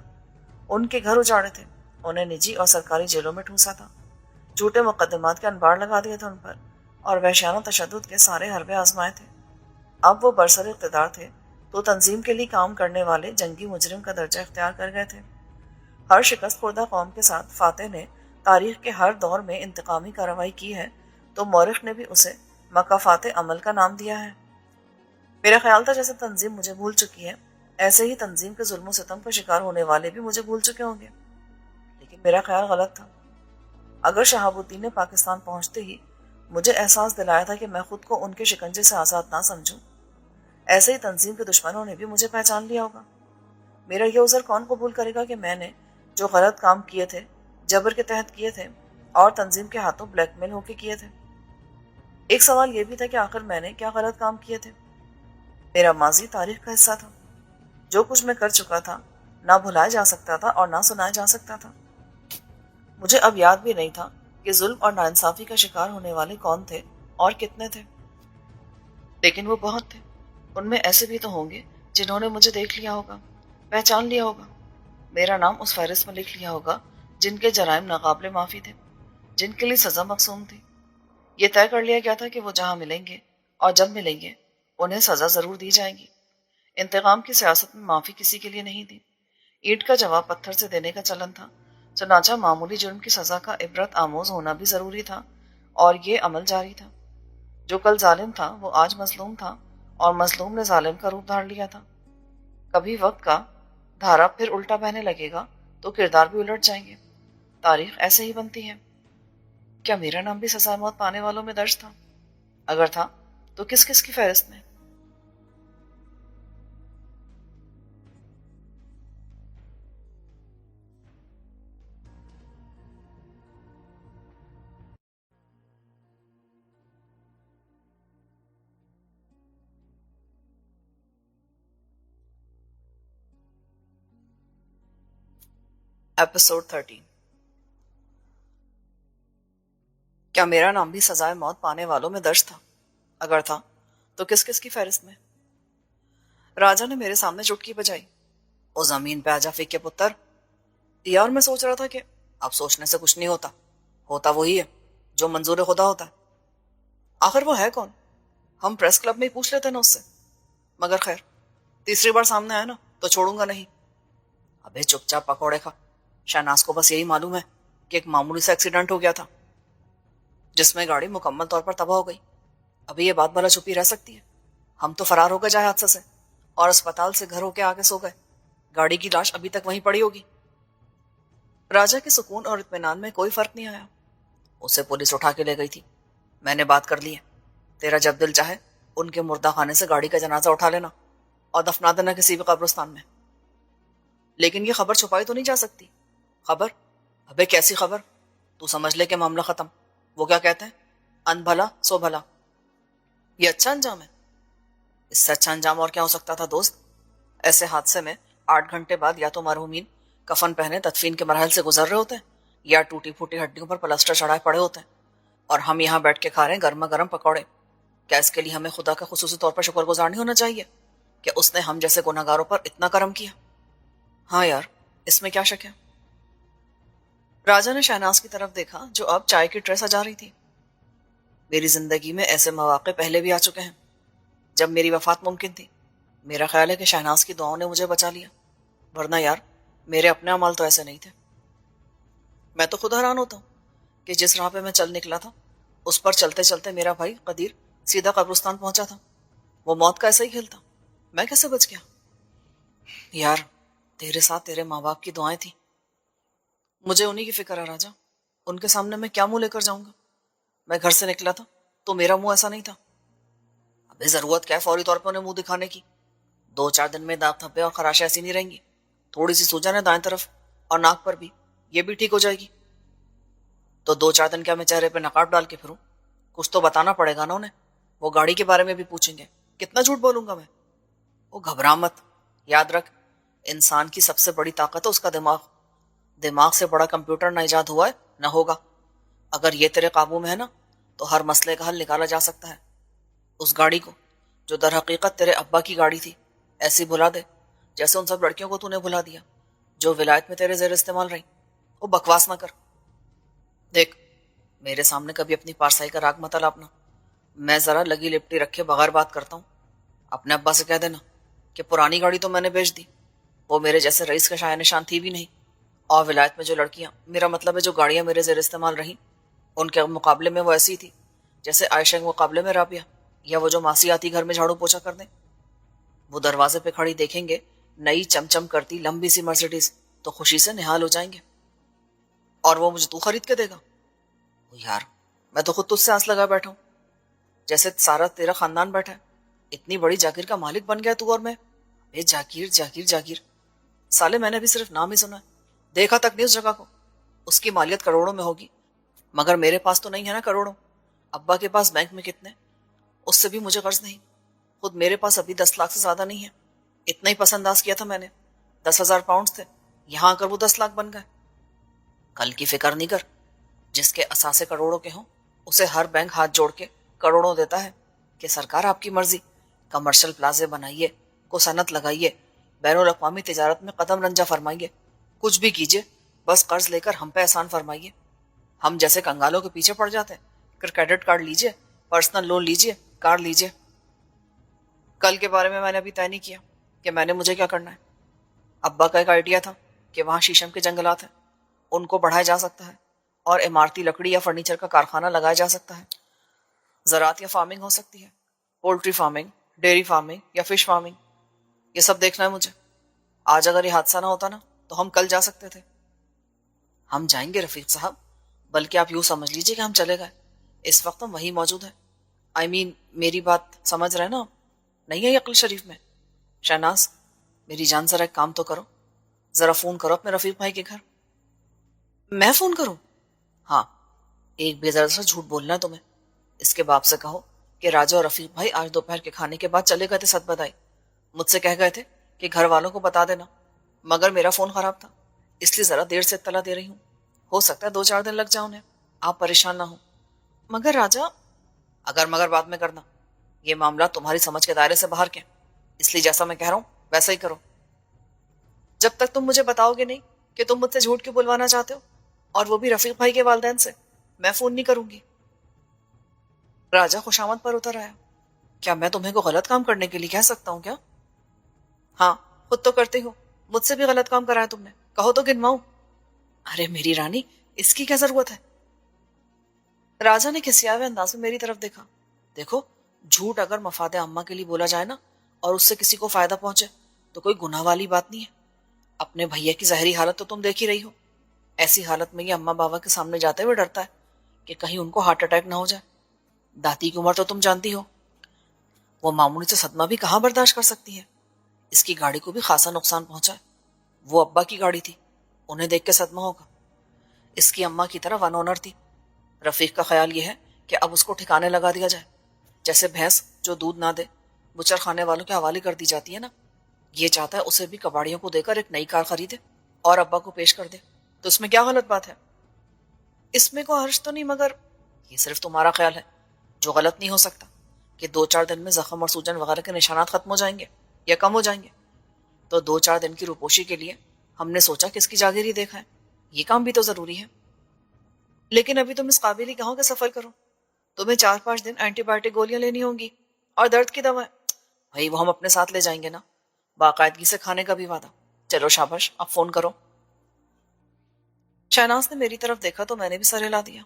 ان کے گھر اجاڑے تھے، انہیں نجی اور سرکاری جیلوں میں ٹھونسا تھا، جھوٹے مقدمات کے انبار لگا دیے تھے ان پر، اور وحشیانہ تشدد کے سارے حربے آزمائے تھے۔ اب وہ برسر اقتدار تھے تو تنظیم کے لیے کام کرنے والے جنگی مجرم کا درجہ اختیار کر گئے تھے۔ ہر شکست خوردہ قوم کے ساتھ فاتح نے تاریخ کے ہر دور میں انتقامی کارروائی کی ہے تو مورخ نے بھی اسے مکافات عمل کا نام دیا ہے۔ میرا خیال تھا جیسے تنظیم مجھے بھول چکی ہے، ایسے ہی تنظیم کے ظلم و ستم کا شکار ہونے والے بھی مجھے بھول چکے ہوں گے، لیکن میرا خیال غلط تھا۔ اگر شہاب الدین نے پاکستان پہنچتے ہی مجھے احساس دلایا تھا کہ میں خود کو ان کے شکنجے سے آزاد نہ سمجھوں، ایسے ہی تنظیم کے دشمنوں نے بھی مجھے پہچان لیا ہوگا۔ میرا یہ عذر کون قبول کرے گا کہ میں نے جو غلط کام کیے تھے جبر کے تحت کیے تھے اور تنظیم کے ہاتھوں بلیک میل ہو کے کیے تھے؟ ایک سوال یہ بھی تھا کہ آخر میں نے کیا غلط کام کیے تھے؟ میرا ماضی تاریخ کا حصہ تھا، جو کچھ میں کر چکا تھا نہ بھلایا جا سکتا تھا اور نہ سنایا جا سکتا تھا۔ مجھے اب یاد بھی نہیں تھا کہ ظلم اور ناانصافی کا شکار ہونے والے کون تھے اور کتنے تھے، لیکن وہ بہت تھے۔ ان میں ایسے بھی تو ہوں گے جنہوں نے مجھے دیکھ لیا ہوگا، پہچان لیا ہوگا، میرا نام اس فہرست میں لکھ لیا ہوگا جن کے جرائم ناقابل معافی تھے، جن کے لیے سزا مقسوم تھی۔ یہ طے کر لیا گیا تھا کہ وہ جہاں ملیں گے اور جب ملیں گے انہیں سزا ضرور دی جائے گی۔ انتقام کی سیاست میں معافی کسی کے لیے نہیں تھی، اینٹ کا جواب پتھر سے دینے کا چلن تھا، چنانچہ معمولی جرم کی سزا کا عبرت آموز ہونا بھی ضروری تھا، اور یہ عمل جاری تھا۔ جو کل ظالم تھا وہ آج مظلوم تھا، اور مظلوم نے ظالم کا روپ دھار لیا تھا۔ کبھی وقت کا دھارا پھر الٹا بہنے لگے گا تو کردار بھی الٹ جائیں گے۔ تاریخ ایسے ہی بنتی ہے. کیا میرا نام بھی سزائے موت پانے والوں میں درج تھا؟ اگر تھا تو کس کس کی فہرست میں؟ ایپیسوڈ 13. کیا میرا نام بھی سزائے موت پانے والوں میں درج تھا؟ اگر تھا تو کس کس کی فہرست میں؟ راجا نے میرے سامنے چٹکی بجائی. او زمین پہ آجا فیک کے پتر. یار میں سوچ رہا تھا کہ اب سوچنے سے کچھ نہیں ہوتا. ہوتا وہی ہے جو منظور خدا ہوتا ہے. آخر وہ ہے کون؟ ہم پریس کلب میں ہی پوچھ لیتے نا اس سے. مگر خیر تیسری بار سامنے آیا نا تو چھوڑوں گا نہیں. ابے چپ چاپ پکوڑے کھا. شہناز کو بس یہی معلوم ہے کہ ایک معمولی سا ایکسیڈنٹ ہو گیا تھا جس میں گاڑی مکمل طور پر تباہ ہو گئی. ابھی یہ بات بھلا چھپی رہ سکتی ہے؟ ہم تو فرار ہو گئے جائے حادثہ سے اور اسپتال سے گھر ہو کے آگے سو گئے. گاڑی کی لاش ابھی تک وہیں پڑی ہوگی. راجا کے سکون اور اطمینان میں کوئی فرق نہیں آیا. اسے پولیس اٹھا کے لے گئی تھی. میں نے بات کر لی ہے. تیرا جب دل چاہے ان کے مردہ خانے سے گاڑی کا جنازہ اٹھا لینا اور دفنا دینا کسی بھی قبرستان میں. لیکن یہ خبر چھپائی تو نہیں جا سکتی. خبر؟ ابے کیسی خبر؟ تو سمجھ لے کہ معاملہ ختم. وہ کیا کہتے ہیں، ان بھلا سو بھلا. یہ اچھا انجام ہے؟ اس سے اچھا انجام اور کیا ہو سکتا تھا دوست؟ ایسے حادثے میں 8 گھنٹے بعد یا تو مرحومین کفن پہنے تدفین کے مراحل سے گزر رہے ہوتے ہیں یا ٹوٹی پھوٹی ہڈیوں پر پلاسٹر چڑھائے پڑے ہوتے ہیں اور ہم یہاں بیٹھ کے کھا رہے ہیں گرما گرم پکوڑے. کیا اس کے لیے ہمیں خدا کا خصوصی طور پر شکر گزار نہیں ہونا چاہیے کہ اس نے ہم جیسے گناہگاروں پر اتنا کرم کیا؟ ہاں یار، اس میں کیا شک ہے. راجا نے شہناز کی طرف دیکھا جو اب چائے کی ٹرے سجا رہی تھی. میری زندگی میں ایسے مواقع پہلے بھی آ چکے ہیں جب میری وفات ممکن تھی. میرا خیال ہے کہ شہناز کی دعاؤں نے مجھے بچا لیا، ورنہ یار میرے اپنے اعمال تو ایسے نہیں تھے. میں تو خود حیران ہوتا ہوں کہ جس راہ پہ میں چل نکلا تھا اس پر چلتے چلتے میرا بھائی قدیر سیدھا قبرستان پہنچا تھا. وہ موت کا ایسا ہی کھیل تھا. میں کیسے بچ گیا؟ یار تیرے ساتھ تیرے ماں باپ کی دعائیں تھیں. مجھے انہی کی فکر ہے راجا. ان کے سامنے میں کیا منہ لے کر جاؤں گا؟ میں گھر سے نکلا تھا تو میرا منہ ایسا نہیں تھا. ابھی ضرورت کیا ہے فوری طور پہ انہیں منہ دکھانے کی؟ 2-4 دن میں داغ دھبے اور خراشیں ایسی نہیں رہیں گی. تھوڑی سی سوجن ہے دائیں طرف اور ناک پر بھی، یہ بھی ٹھیک ہو جائے گی. تو 2-4 دن کیا میں چہرے پہ نقاب ڈال کے پھروں؟ کچھ تو بتانا پڑے گا نا انہیں. وہ گاڑی کے بارے میں بھی پوچھیں گے. کتنا جھوٹ بولوں گا میں؟ وہ گھبرا مت. یاد رکھ انسان کی سب سے بڑی طاقت ہے اس کا دماغ. دماغ سے بڑا کمپیوٹر نہ ایجاد ہوا ہے نہ ہوگا. اگر یہ تیرے قابو میں ہے نا تو ہر مسئلے کا حل نکالا جا سکتا ہے. اس گاڑی کو جو در حقیقت تیرے ابا کی گاڑی تھی ایسی بھلا دے جیسے ان سب لڑکیوں کو تو نے بھلا دیا جو ولایت میں تیرے زیر استعمال رہی. وہ بکواس نہ کر. دیکھ میرے سامنے کبھی اپنی پارسائی کا راگ مت الاپنا. میں ذرا لگی لپٹی رکھے بغیر بات کرتا ہوں. اپنے ابا سے کہہ دینا کہ پرانی گاڑی تو میں نے بیچ دی. وہ میرے جیسے رئیس کا شایع نشان تھی بھی نہیں. اور ولایت میں جو لڑکیاں، میرا مطلب ہے جو گاڑیاں میرے زیر استعمال رہیں، ان کے مقابلے میں وہ ایسی تھی جیسے عائشہ کے مقابلے میں رابعہ، یا وہ جو ماسی آتی گھر میں جھاڑو پوچھا کر دیں. وہ دروازے پہ کھڑی دیکھیں گے نئی چمچم کرتی لمبی سی مرسیڈیز تو خوشی سے نہال ہو جائیں گے. اور وہ مجھے تو خرید کے دے گا. یار میں تو خود تجھ سے آس لگا بیٹھا ہوں جیسے سارا تیرا خاندان بیٹھا ہے. اتنی بڑی جاگیر کا مالک بن گیا تو اور میں. اے جاگیر جاگیر جاگیر سالے میں نے بھی صرف نام ہی سنا ہے، دیکھا تک نہیں اس جگہ کو. اس کی مالیت کروڑوں میں ہوگی مگر میرے پاس تو نہیں ہے نا کروڑوں. ابا کے پاس بینک میں کتنے، اس سے بھی مجھے قرض نہیں. خود میرے پاس ابھی 10 لاکھ سے زیادہ نہیں ہے. اتنا ہی پس انداز کیا تھا میں نے. 10,000 پاؤنڈ تھے، یہاں آ کر وہ 10 لاکھ بن گئے. کل کی فکر نہیں کر. جس کے اثاثے کروڑوں کے ہوں اسے ہر بینک ہاتھ جوڑ کے کروڑوں دیتا ہے کہ سرکار آپ کی مرضی، کمرشل پلازے بنائیے، کو صنعت لگائیے، بین الاقوامی تجارت میں قدم رنجہ فرمائیے، کچھ بھی کیجیے، بس قرض لے کر ہم پہ احسان فرمائیے. ہم جیسے کنگالوں کے پیچھے پڑ جاتے ہیں. پھر کریڈٹ کارڈ لیجیے، پرسنل لون لیجیے، کار لیجیے. کل کے بارے میں نے ابھی طے نہیں کیا کہ میں نے مجھے کیا کرنا ہے. ابا کا ایک آئیڈیا تھا کہ وہاں شیشم کے جنگلات ہیں، ان کو بڑھایا جا سکتا ہے اور عمارتی لکڑی یا فرنیچر کا کارخانہ لگایا جا سکتا ہے. زراعت یا فارمنگ ہو سکتی ہے، پولٹری فارمنگ، ڈیری فارمنگ یا فش فارمنگ. یہ سب دیکھنا ہے مجھے. آج اگر یہ حادثہ نہ ہوتا نا تو ہم کل جا سکتے تھے. ہم جائیں گے رفیق صاحب، بلکہ آپ یوں سمجھ لیجئے کہ ہم چلے گئے، اس وقت ہم وہی موجود ہیں۔ میری بات سمجھ رہے نا آپ؟ نہیں ہے عقل شریف میں؟ شہناز میری جان ذرا ایک کام تو کرو، ذرا فون کرو اپنے رفیق بھائی کے گھر۔ میں فون کروں؟ ہاں، ایک بے ذرا سا جھوٹ بولنا ہے تمہیں۔ اس کے باپ سے کہو کہ راجا اور رفیق بھائی آج دوپہر کے کھانے کے بعد چلے گئے تھے ست بدائی، مجھ سے کہہ گئے تھے کہ گھر والوں کو بتا دینا، مگر میرا فون خراب تھا، اس لیے ذرا دیر سے اطلاع دے رہی ہوں۔ ہو سکتا ہے 2-4 دن لگ جاؤ انہیں، آپ پریشان نہ ہوں۔ مگر راجا، اگر مگر بعد میں کرنا، یہ معاملہ تمہاری سمجھ کے دائرے سے باہر کے ہیں، اس لیے جیسا میں کہہ رہا ہوں ویسا ہی کرو۔ جب تک تم مجھے بتاؤ گے نہیں کہ تم مجھ سے جھوٹ کیوں بلوانا چاہتے ہو، اور وہ بھی رفیق بھائی کے والدین سے، میں فون نہیں کروں گی۔ راجا خوشامد پر اتر آیا۔ کیا میں تمہیں کو غلط کام کرنے کے لیے کہہ سکتا ہوں کیا؟ ہاں، خود تو کرتے ہو، مجھ سے بھی غلط کام کرایا تم نے، کہو تو گنواؤں۔ ارے میری رانی، اس کی کیا ضرورت ہے؟ راجا نے کھسیائے ہوئے انداز میں میری طرف دیکھا۔ دیکھو، جھوٹ اگر مفاد عامہ کے لیے بولا جائے نا، اور اس سے کسی کو فائدہ پہنچے، تو کوئی گناہ والی بات نہیں ہے۔ اپنے بھیا کی ظاہری حالت تو تم دیکھ ہی رہی ہو، ایسی حالت میں یہ اماں بابا کے سامنے جاتے ہوئے ڈرتا ہے کہ کہیں ان کو ہارٹ اٹیک نہ ہو جائے۔ داتی کی عمر تو تم جانتی ہو، وہ معمولی سے صدمہ بھی کہاں برداشت کر سکتی ہے۔ اس کی گاڑی کو بھی خاصا نقصان پہنچا ہے، وہ ابا کی گاڑی تھی، انہیں دیکھ کے صدمہ ہوگا۔ اس کی اماں کی طرح ون اونر تھی۔ رفیق کا خیال یہ ہے کہ اب اس کو ٹھکانے لگا دیا جائے، جیسے بھینس جو دودھ نہ دے بچر خانے والوں کے حوالے کر دی جاتی ہے نا، یہ چاہتا ہے اسے بھی کباڑیوں کو دے کر ایک نئی کار خریدے اور ابا کو پیش کر دے۔ تو اس میں کیا غلط بات ہے؟ اس میں کوئی حرج تو نہیں، مگر یہ صرف تمہارا خیال ہے، جو غلط نہیں ہو سکتا کہ 2-4 دن میں زخم اور سوجن وغیرہ کے نشانات ختم ہو جائیں گے یا کم ہو جائیں گے۔ تو 2-4 دن کی روپوشی کے لیے ہم نے سوچا کہ اس کی جاگیری دیکھا ہے، یہ کام بھی تو ضروری ہے۔ لیکن ابھی تم اس قابل ہی کہو کہ سفر کرو، تمہیں 4-5 دن اینٹی بایوٹک گولیاں لینی ہوں گی اور درد کی دوا۔ بھائی وہ ہم اپنے ساتھ لے جائیں گے نا، باقاعدگی سے کھانے کا بھی وعدہ۔ چلو شاباش، اب فون کرو۔ شہناز نے میری طرف دیکھا تو میں نے بھی سر ہلا دیا۔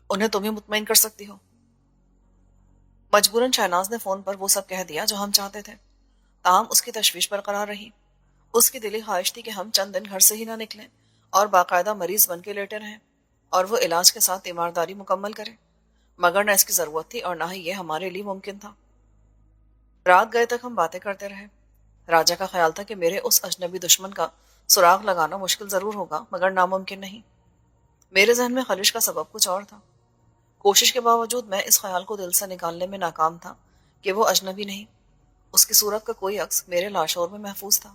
انہیں تم ہی مطمئن کر سکتی ہو۔ مجبوراً شہناز نے فون پر وہ سب کہہ دیا جو ہم چاہتے تھے، تاہم اس کی تشویش برقرار رہی۔ اس کی دلی خواہش تھی کہ ہم چند دن گھر سے ہی نہ نکلیں اور باقاعدہ مریض بن کے لیٹے رہیں، اور وہ علاج کے ساتھ تیمارداری مکمل کرے، مگر نہ اس کی ضرورت تھی اور نہ ہی یہ ہمارے لیے ممکن تھا۔ رات گئے تک ہم باتیں کرتے رہے۔ راجا کا خیال تھا کہ میرے اس اجنبی دشمن کا سراغ لگانا مشکل ضرور ہوگا مگر ناممکن نہیں۔ میرے ذہن میں خلش کا سبب کچھ اور تھا۔ کوشش کے باوجود میں اس خیال کو دل سے نکالنے میں ناکام تھا کہ وہ اجنبی نہیں، اس کی صورت کا کوئی عکس میرے لاشعور میں محفوظ تھا،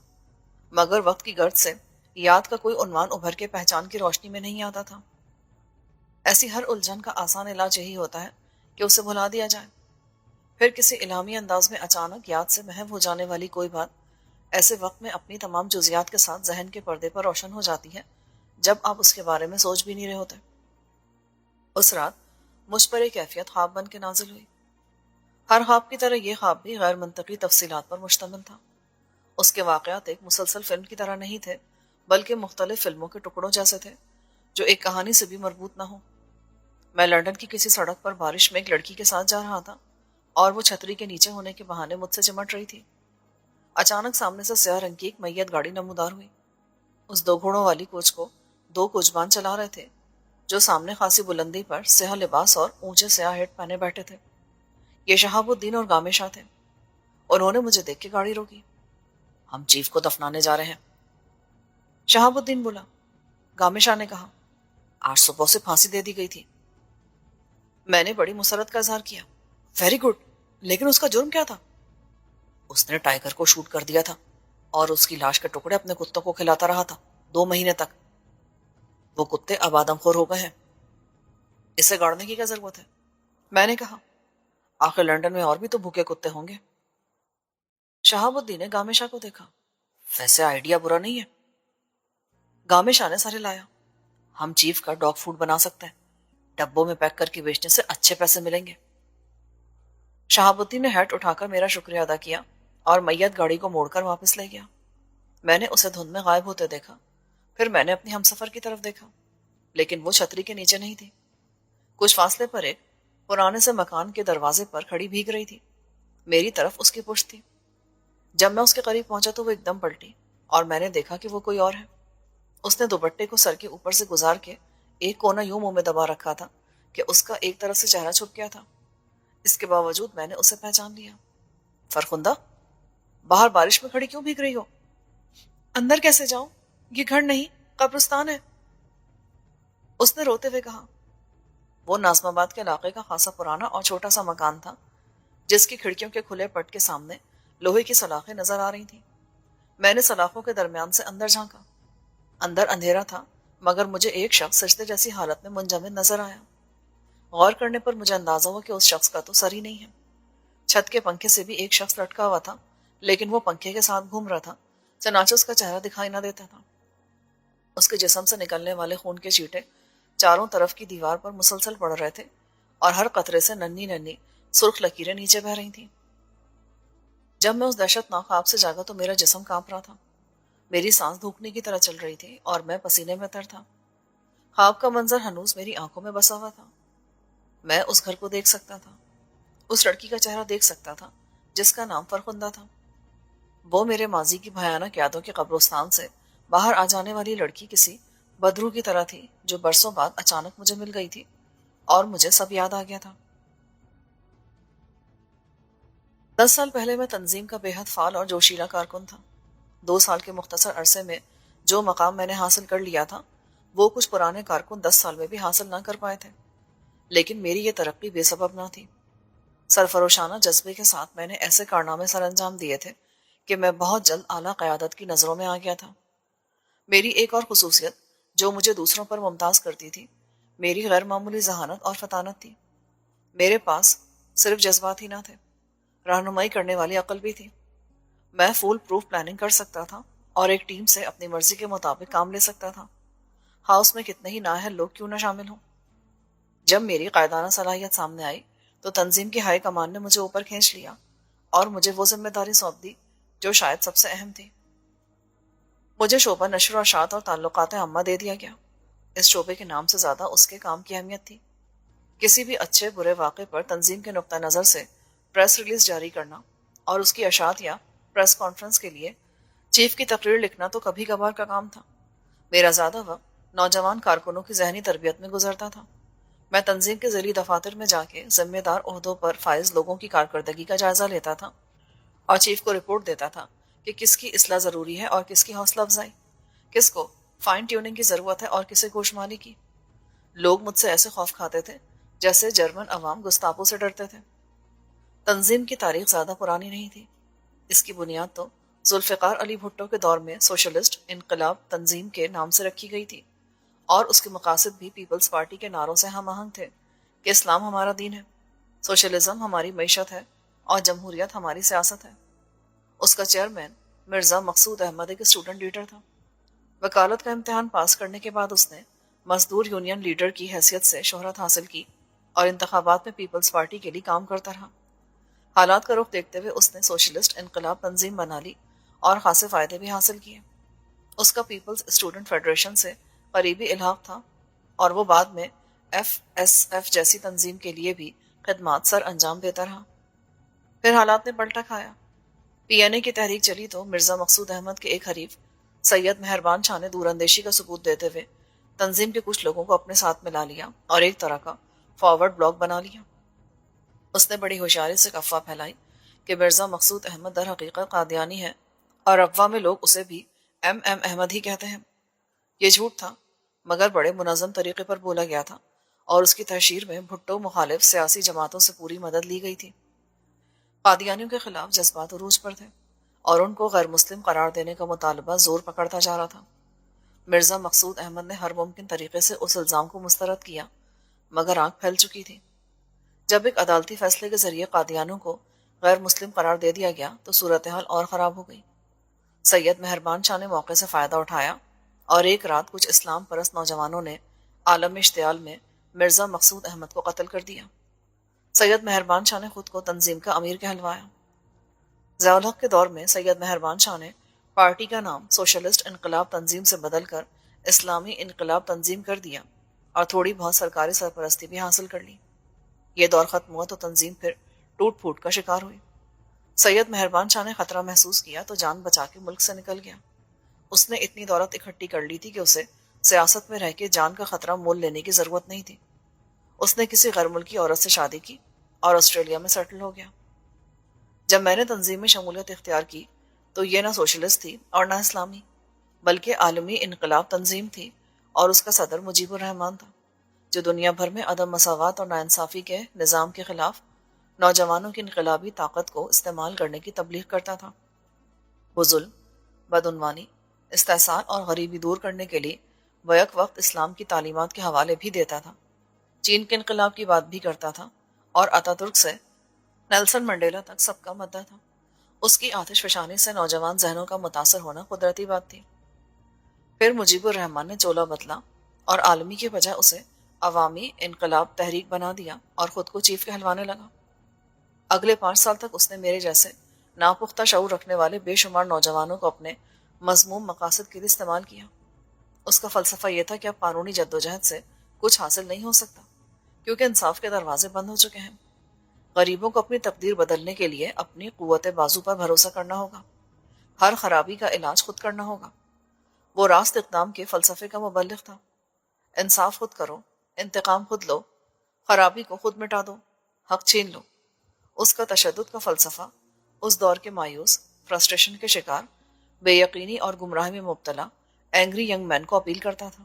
مگر وقت کی گرد سے یاد کا کوئی عنوان ابھر کے پہچان کی روشنی میں نہیں آتا تھا۔ ایسی ہر الجھن کا آسان علاج یہی ہوتا ہے کہ اسے بھلا دیا جائے۔ پھر کسی الہامی انداز میں اچانک یاد سے محو ہو جانے والی کوئی بات ایسے وقت میں اپنی تمام جزیات کے ساتھ ذہن کے پردے پر روشن ہو جاتی ہے جب آپ اس کے بارے میں سوچ بھی نہیں رہے ہوتے۔ اس رات مجھ پر ایک کیفیت خواب بن کے نازل ہوئی۔ ہر خواب کی طرح یہ خواب بھی غیر منطقی تفصیلات پر مشتمل تھا۔ اس کے واقعات ایک مسلسل فلم کی طرح نہیں تھے، بلکہ مختلف فلموں کے ٹکڑوں جیسے تھے جو ایک کہانی سے بھی مربوط نہ ہو۔ میں لندن کی کسی سڑک پر بارش میں ایک لڑکی کے ساتھ جا رہا تھا اور وہ چھتری کے نیچے ہونے کے بہانے مجھ سے چمٹ رہی تھی۔ اچانک سامنے سے سیاہ رنگ کی ایک میت گاڑی نمودار ہوئی۔ اس 2 گھوڑوں والی کوچ کو 2 کوچبان چلا رہے تھے جو سامنے خاصی بلندی پر سیاہ لباس اور اونچے سیاہ ہیٹ پہنے بیٹھے تھے۔ یہ شہاب الدین اور گامے شاہ تھے۔ انہوں نے مجھے دیکھ کے گاڑی روکی۔ ہم چیف کو دفنانے جا رہے ہیں، شہاب الدین بولا۔ گامے شاہ نے کہا، آج صبح سے پھانسی دے دی گئی تھی۔ میں نے بڑی مسرت کا اظہار کیا۔ ویری گڈ، لیکن اس کا جرم کیا تھا؟ اس نے ٹائیگر کو شوٹ کر دیا تھا اور اس کی لاش کے ٹکڑے اپنے کتوں کو کھلاتا رہا تھا 2 مہینے تک۔ وہ کتے اب آدم خور ہو گئے ہیں، اسے گاڑنے کی کیا ضرورت ہے؟ میں نے کہا، آخر لندن میں اور بھی تو بھوکے کتے ہوں گے۔ شہاب الدین نے گامے شاہ کو دیکھا۔ ویسے آئیڈیا برا نہیں ہے۔ گامے شاہ نے سر ہلایا۔ ہم چیف کا ڈاگ فوڈ بنا سکتے ہیں، ڈبوں میں پیک کر کے بیچنے سے اچھے پیسے ملیں گے۔ شہاب الدین نے ہیٹ اٹھا کر میرا شکریہ ادا کیا اور میت گاڑی کو موڑ کر واپس لے گیا۔ میں نے اسے دھند میں غائب ہوتے دیکھا۔ پھر میں نے اپنی ہمسفر کی طرف دیکھا، لیکن وہ چھتری کے نیچے نہیں تھی۔ کچھ فاصلے پر ایک پرانے سے مکان کے دروازے پر کھڑی بھیگ رہی تھی، میری طرف اس کی پشت تھی۔ جب میں اس کے قریب پہنچا تو وہ ایک دم پلٹی اور میں نے دیکھا کہ وہ کوئی اور ہے۔ اس نے دوپٹے کو سر کے اوپر سے گزار کے ایک کونا یوں منہ میں دبا رکھا تھا کہ اس کا ایک طرف سے چہرہ چھپ گیا تھا۔ اس کے باوجود میں نے اسے پہچان لیا۔ فرخندہ، باہر بارش میں کھڑی کیوں بھیگ رہی ہو؟ اندر کیسے جاؤں؟ یہ گھر نہیں، قبرستان ہے، اس نے روتے ہوئے کہا۔ وہ ناظم آباد کے علاقے کا خاصا پرانا اور چھوٹا سا مکان تھا، جس کی کھڑکیوں کے کھلے پٹ کے سامنے لوہے کی سلاخیں نظر آ رہی تھیں۔ میں نے سلاخوں کے درمیان سے اندر جھانکا۔ اندر اندھیرا تھا، مگر مجھے ایک شخص سجدے جیسی حالت میں منجمد نظر آیا۔ غور کرنے پر مجھے اندازہ ہوا کہ اس شخص کا تو سر ہی نہیں ہے۔ چھت کے پنکھے سے بھی ایک شخص لٹکا ہوا تھا، لیکن وہ پنکھے کے ساتھ گھوم رہا تھا، چنانچہ اس کا چہرہ دکھائی نہ دیتا تھا۔ اس کے جسم سے نکلنے والے خون کے چیٹے چاروں طرف کی دیوار پر مسلسل پڑ رہے تھے، اور ہر قطرے سے ننھی ننھی سرخ لکیریں نیچے بہ رہی تھیں۔ جب میں اس دہشت ناک خواب سے جاگا تو میرا جسم کانپ رہا تھا، میری سانس دھوکنے کی طرح چل رہی تھی اور میں پسینے میں تر تھا۔ خواب کا منظر ہنوز میری آنکھوں میں بسا ہوا تھا۔ میں اس گھر کو دیکھ سکتا تھا، اس لڑکی کا چہرہ دیکھ سکتا تھا جس کا نام فرخندہ تھا۔ وہ میرے ماضی کی بھیانک یادوں کے قبرستان سے باہر آ جانے والی لڑکی کسی بدرو کی طرح تھی جو برسوں بعد اچانک مجھے مل گئی تھی اور مجھے سب یاد آ گیا تھا۔ 10 سال پہلے میں تنظیم کا بے حد فعال اور جوشیلا کارکن تھا۔ 2 سال کے مختصر عرصے میں جو مقام میں نے حاصل کر لیا تھا وہ کچھ پرانے کارکن 10 سال میں بھی حاصل نہ کر پائے تھے، لیکن میری یہ ترقی بے سبب نہ تھی۔ سرفروشانہ جذبے کے ساتھ میں نے ایسے کارنامے سر انجام دیے تھے کہ میں بہت جلد اعلیٰ قیادت کی نظروں میں آ گیا تھا۔ میری ایک اور خصوصیت جو مجھے دوسروں پر ممتاز کرتی تھی، میری غیر معمولی ذہانت اور فطانت تھی۔ میرے پاس صرف جذبات ہی نہ تھے، رہنمائی کرنے والی عقل بھی تھی۔ میں فول پروف پلاننگ کر سکتا تھا اور ایک ٹیم سے اپنی مرضی کے مطابق کام لے سکتا تھا، ہاؤس میں کتنے ہی نااہل لوگ کیوں نہ شامل ہوں۔ جب میری قائدانہ صلاحیت سامنے آئی تو تنظیم کی ہائی کمان نے مجھے اوپر کھینچ لیا اور مجھے وہ ذمہ داری سونپ دی جو شاید سب سے اہم تھی۔ مجھے شعبہ نشر و اشاعت اور تعلقات عامہ دے دیا گیا۔ اس شعبے کے نام سے زیادہ اس کے کام کی اہمیت تھی۔ کسی بھی اچھے برے واقعے پر تنظیم کے نقطہ نظر سے پریس ریلیز جاری کرنا اور اس کی اشاعت یا پریس کانفرنس کے لیے چیف کی تقریر لکھنا تو کبھی کبھار کا کام تھا۔ میرا زیادہ وقت نوجوان کارکنوں کی ذہنی تربیت میں گزرتا تھا۔ میں تنظیم کے ذیلی دفاتر میں جا کے ذمہ دار عہدوں پر فائز لوگوں کی کارکردگی کا جائزہ لیتا تھا اور چیف کو رپورٹ دیتا تھا کہ کس کی اصلاح ضروری ہے اور کس کی حوصلہ افزائی، کس کو فائن ٹیوننگ کی ضرورت ہے اور کسے گوشمالی کی۔ لوگ مجھ سے ایسے خوف کھاتے تھے جیسے جرمن عوام گستاپو سے ڈرتے تھے۔ تنظیم کی تاریخ زیادہ پرانی نہیں تھی۔ اس کی بنیاد تو ذوالفقار علی بھٹو کے دور میں سوشلسٹ انقلاب تنظیم کے نام سے رکھی گئی تھی، اور اس کے مقاصد بھی پیپلز پارٹی کے نعروں سے ہم آہنگ تھے کہ اسلام ہمارا دین ہے، سوشلزم ہماری معیشت ہے اور جمہوریت ہماری سیاست ہے۔ اس کا چیئرمین مرزا مقصود احمد ایک اسٹوڈنٹ لیڈر تھا۔ وکالت کا امتحان پاس کرنے کے بعد اس نے مزدور یونین لیڈر کی حیثیت سے شہرت حاصل کی اور انتخابات میں پیپلز پارٹی کے لیے کام کرتا رہا۔ حالات کا رخ دیکھتے ہوئے اس نے سوشلسٹ انقلاب تنظیم بنا لی اور خاصے فائدے بھی حاصل کیے۔ اس کا پیپلز اسٹوڈنٹ فیڈریشن سے قریبی الحاق تھا اور وہ بعد میں FSF جیسی تنظیم کے لیے بھی خدمات سر انجام دیتا رہا۔ پھر حالات نے پلٹا کھایا۔ PNA کی تحریک چلی تو مرزا مقصود احمد کے ایک حریف سید مہربان شاہ نے دور اندیشی کا ثبوت دیتے ہوئے تنظیم کے کچھ لوگوں کو اپنے ساتھ ملا لیا اور ایک طرح کا فارورڈ بلاک بنا لیا۔ اس نے بڑی ہوشیاری سے افواہ پھیلائی کہ مرزا مقصود احمد در حقیقت قادیانی ہے اور افواہ میں لوگ اسے بھی MM احمد ہی کہتے ہیں۔ یہ جھوٹ تھا، مگر بڑے منظم طریقے پر بولا گیا تھا اور اس کی تحشیر میں بھٹو مخالف سیاسی جماعتوں سے پوری مدد لی گئی تھی۔ قادیانیوں کے خلاف جذبات عروج پر تھے اور ان کو غیر مسلم قرار دینے کا مطالبہ زور پکڑتا جا رہا تھا۔ مرزا مقصود احمد نے ہر ممکن طریقے سے اس الزام کو مسترد کیا، مگر آنکھ پھیل چکی تھی۔ جب ایک عدالتی فیصلے کے ذریعے قادیانیوں کو غیر مسلم قرار دے دیا گیا تو صورتحال اور خراب ہو گئی۔ سید مہربان شاہ نے موقع سے فائدہ اٹھایا اور ایک رات کچھ اسلام پرست نوجوانوں نے عالم اشتعال میں مرزا مقصود احمد کو قتل کر دیا۔ سید مہربان شاہ نے خود کو تنظیم کا امیر کہلوایا۔ ضیاء الحق کے دور میں سید مہربان شاہ نے پارٹی کا نام سوشلسٹ انقلاب تنظیم سے بدل کر اسلامی انقلاب تنظیم کر دیا اور تھوڑی بہت سرکاری سرپرستی بھی حاصل کر لی۔ یہ دور ختم ہوا تو تنظیم پھر ٹوٹ پھوٹ کا شکار ہوئی۔ سید مہربان شاہ نے خطرہ محسوس کیا تو جان بچا کے ملک سے نکل گیا۔ اس نے اتنی دولت اکٹھی کر لی تھی کہ اسے سیاست میں رہ کے جان کا خطرہ مول لینے کی ضرورت نہیں تھی۔ اس نے کسی غیر ملکی عورت سے شادی کی اور آسٹریلیا میں سیٹل ہو گیا۔ جب میں نے تنظیم میں شمولیت اختیار کی تو یہ نہ سوشلسٹ تھی اور نہ اسلامی، بلکہ عالمی انقلاب تنظیم تھی، اور اس کا صدر مجیب الرحمان تھا، جو دنیا بھر میں عدم مساوات اور ناانصافی کے نظام کے خلاف نوجوانوں کی انقلابی طاقت کو استعمال کرنے کی تبلیغ کرتا تھا۔ وہ ظلم، بدعنوانی، استحصال اور غریبی دور کرنے کے لیے بیک وقت اسلام کی تعلیمات کے حوالے بھی دیتا تھا، چین کے انقلاب کی بات بھی کرتا تھا، اور آتا ترک سے نیلسن منڈیلا تک سب کا مدعا تھا۔ اس کی آتش فشانی سے نوجوان ذہنوں کا متاثر ہونا قدرتی بات تھی۔ پھر مجیب الرحمان نے چولا بدلا اور عالمی کے بجائے اسے عوامی انقلاب تحریک بنا دیا اور خود کو چیف کہلوانے لگا۔ اگلے 5 سال تک اس نے میرے جیسے ناپختہ شعور رکھنے والے بے شمار نوجوانوں کو اپنے مذموم مقاصد کے لیے استعمال کیا۔ اس کا فلسفہ یہ تھا کہ اب قانونی جدوجہد سے کچھ حاصل نہیں ہو سکتا، کیونکہ انصاف کے دروازے بند ہو چکے ہیں۔ غریبوں کو اپنی تقدیر بدلنے کے لیے اپنی قوت بازو پر بھروسہ کرنا ہوگا، ہر خرابی کا علاج خود کرنا ہوگا۔ وہ راست اقدام کے فلسفے کا مبلغ تھا۔ انصاف خود کرو، انتقام خود لو، خرابی کو خود مٹا دو، حق چھین لو۔ اس کا تشدد کا فلسفہ اس دور کے مایوس، فرسٹریشن کے شکار، بے یقینی اور گمراہی میں مبتلا اینگری ینگ مین کو اپیل کرتا تھا۔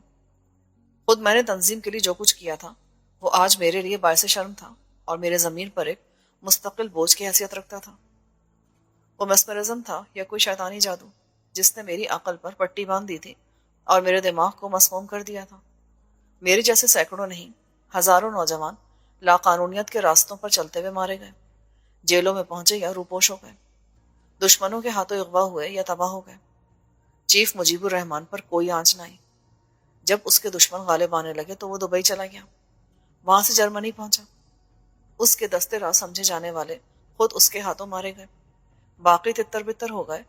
خود میں نے تنظیم کے لیے جو کچھ کیا تھا وہ آج میرے لیے باعث شرم تھا اور میرے ضمیر پر ایک مستقل بوجھ کی حیثیت رکھتا تھا۔ وہ مسمرزم تھا یا کوئی شیطانی جادو جس نے میری عقل پر پٹی باندھ دی تھی اور میرے دماغ کو مسموم کر دیا تھا۔ میرے جیسے سینکڑوں نہیں، ہزاروں نوجوان لاقانونیت کے راستوں پر چلتے ہوئے مارے گئے، جیلوں میں پہنچے یا روپوش ہو گئے، دشمنوں کے ہاتھوں اغوا ہوئے یا تباہ ہو گئے۔ چیف مجیب الرحمان پر کوئی آنچ نہ آئی۔ جب اس کے دشمن غالب آنے لگے تو وہ دبئی چلا گیا، وہاں سے جرمنی پہنچا۔ اس کے دستے راز سمجھے جانے والے خود اس کے ہاتھوں مارے گئے، باقی تتر بتر ہو گئے،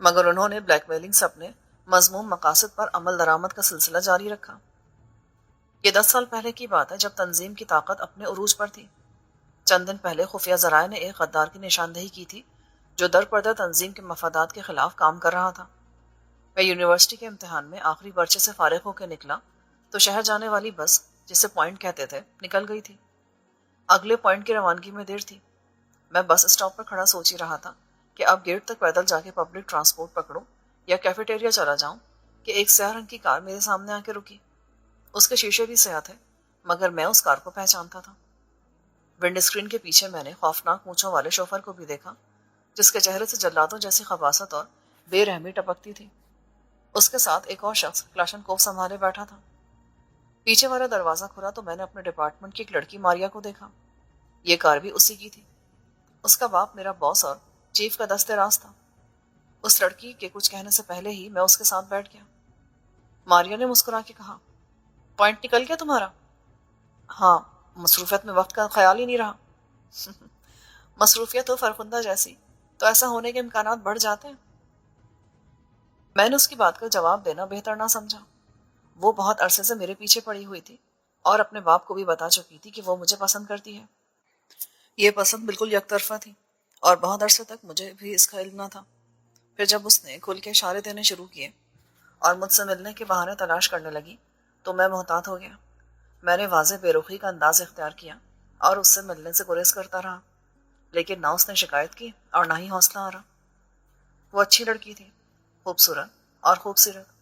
مگر انہوں نے بلیک میلنگ سے اپنے مذموم مقاصد پر عمل درآمد کا سلسلہ جاری رکھا۔ یہ 10 سال پہلے کی بات ہے، جب تنظیم کی طاقت اپنے عروج پر تھی۔ چند دن پہلے خفیہ ذرائع نے ایک غدار کی نشاندہی کی تھی جو در پردہ تنظیم کے مفادات کے خلاف کام کر رہا تھا۔ میں یونیورسٹی کے امتحان میں آخری پرچے سے فارغ ہو کے نکلا تو شہر جانے والی بس، جسے پوائنٹ کہتے تھے، نکل گئی تھی۔ اگلے پوائنٹ کی روانگی میں دیر تھی۔ میں بس اسٹاپ پر کھڑا سوچ ہی رہا تھا کہ اب گیٹ تک پیدل جا کے پبلک ٹرانسپورٹ پکڑوں یا کیفیٹیریا چلا جاؤں کہ ایک سیاہ رنگ کی کار میرے سامنے آ کے رکی۔ اس کے شیشے بھی سیاہ تھے، مگر میں اس کار کو پہچانتا تھا۔ ونڈ اسکرین کے پیچھے میں نے خوفناک مونچھوں والے شوفر کو بھی دیکھا، جس کے چہرے سے جلادوں جیسی خباثت اور بے رحمی ٹپکتی تھی۔ اس کے ساتھ ایک اور شخص کلاشن کوف سنبھالے بیٹھا تھا۔ پیچھے والا دروازہ کھلا تو میں نے اپنے ڈپارٹمنٹ کی ایک لڑکی ماریا کو دیکھا۔ یہ کار بھی اسی کی تھی۔ اس کا باپ میرا باس اور چیف کا دست راز تھا۔ اس لڑکی کے کچھ کہنے سے پہلے ہی میں اس کے ساتھ بیٹھ گیا۔ ماریا نے مسکرا کے کہا، پوائنٹ نکل گیا تمہارا؟ ہاں، مصروفیت میں وقت کا خیال ہی نہیں رہا۔ مصروفیت ہو فرخندہ جیسی تو ایسا ہونے کے امکانات بڑھ جاتے ہیں۔ میں نے اس کی بات کا جواب دینا بہتر نہ سمجھا۔ وہ بہت عرصے سے میرے پیچھے پڑی ہوئی تھی اور اپنے باپ کو بھی بتا چکی تھی کہ وہ مجھے پسند کرتی ہے۔ یہ پسند بالکل یک طرفہ تھی اور بہت عرصے تک مجھے بھی اس کا علم نہ تھا۔ پھر جب اس نے کھل کے اشارے دینے شروع کیے اور مجھ سے ملنے کے بہانے تلاش کرنے لگی تو میں محتاط ہو گیا۔ میں نے واضح بے رخی کا انداز اختیار کیا اور اس سے ملنے سے گریز کرتا رہا، لیکن نہ اس نے شکایت کی اور نہ ہی حوصلہ آ رہا۔ وہ اچھی لڑکی تھی، خوبصورت اور خوبصورت۔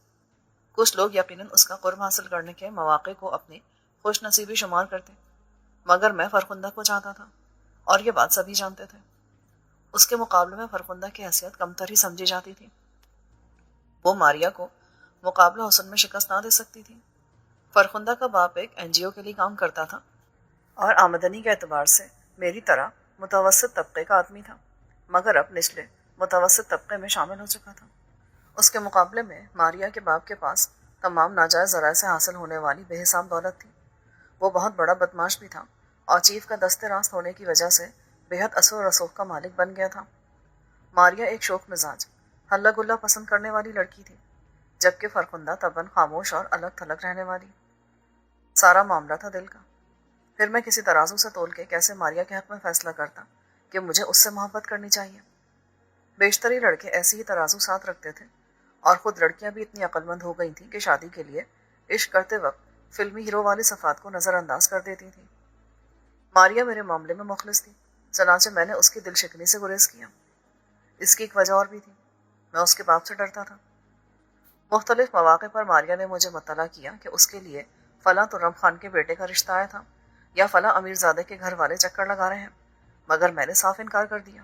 کچھ لوگ یقیناً اس کا قرب حاصل کرنے کے مواقع کو اپنی خوش نصیبی شمار کرتے، مگر میں فرخندہ کو چاہتا تھا اور یہ بات سبھی جانتے تھے۔ اس کے مقابلے میں فرخندہ کی حیثیت کمتر ہی سمجھی جاتی تھی۔ وہ ماریا کو مقابلہ حسن میں شکست نہ دے سکتی تھی۔ فرخندہ کا باپ ایک NGO کے لیے کام کرتا تھا اور آمدنی کے اعتبار سے میری طرح متوسط طبقے کا آدمی تھا، مگر اب نچلے متوسط طبقے میں شامل ہو چکا تھا۔ اس کے مقابلے میں ماریا کے باپ کے پاس تمام ناجائز ذرائع سے حاصل ہونے والی بے حساب دولت تھی۔ وہ بہت بڑا بدماش بھی تھا اور چیف کا دست راست ہونے کی وجہ سے بے حد اثر و رسوخ کا مالک بن گیا تھا۔ ماریا ایک شوخ مزاج، ہلا گلا پسند کرنے والی لڑکی تھی، جبکہ فرخندہ طبعاً خاموش اور الگ تھلگ رہنے والی۔ سارا معاملہ تھا دل کا۔ پھر میں کسی ترازو سے تول کے کیسے ماریا کے حق میں فیصلہ کرتا کہ مجھے اس سے محبت کرنی چاہیے۔ بیشتر ہی لڑکے ایسی ہی ترازو ساتھ رکھتے تھے اور خود لڑکیاں بھی اتنی عقل مند ہو گئی تھیں کہ شادی کے لیے عشق کرتے وقت فلمی ہیرو والی صفات کو نظر انداز کر دیتی تھیں۔ ماریا میرے معاملے میں مخلص تھی، چنانچہ میں نے اس کی دل شکنی سے گریز کیا۔ اس کی ایک وجہ اور بھی تھی، میں اس کے باپ سے ڈرتا تھا۔ مختلف مواقع پر ماریا نے مجھے مطلع کیا کہ اس کے لیے فلاں ترم خان کے بیٹے کا رشتہ آیا تھا یا فلاں امیر زادے کے گھر والے چکر لگا رہے ہیں، مگر میں نے صاف انکار کر دیا۔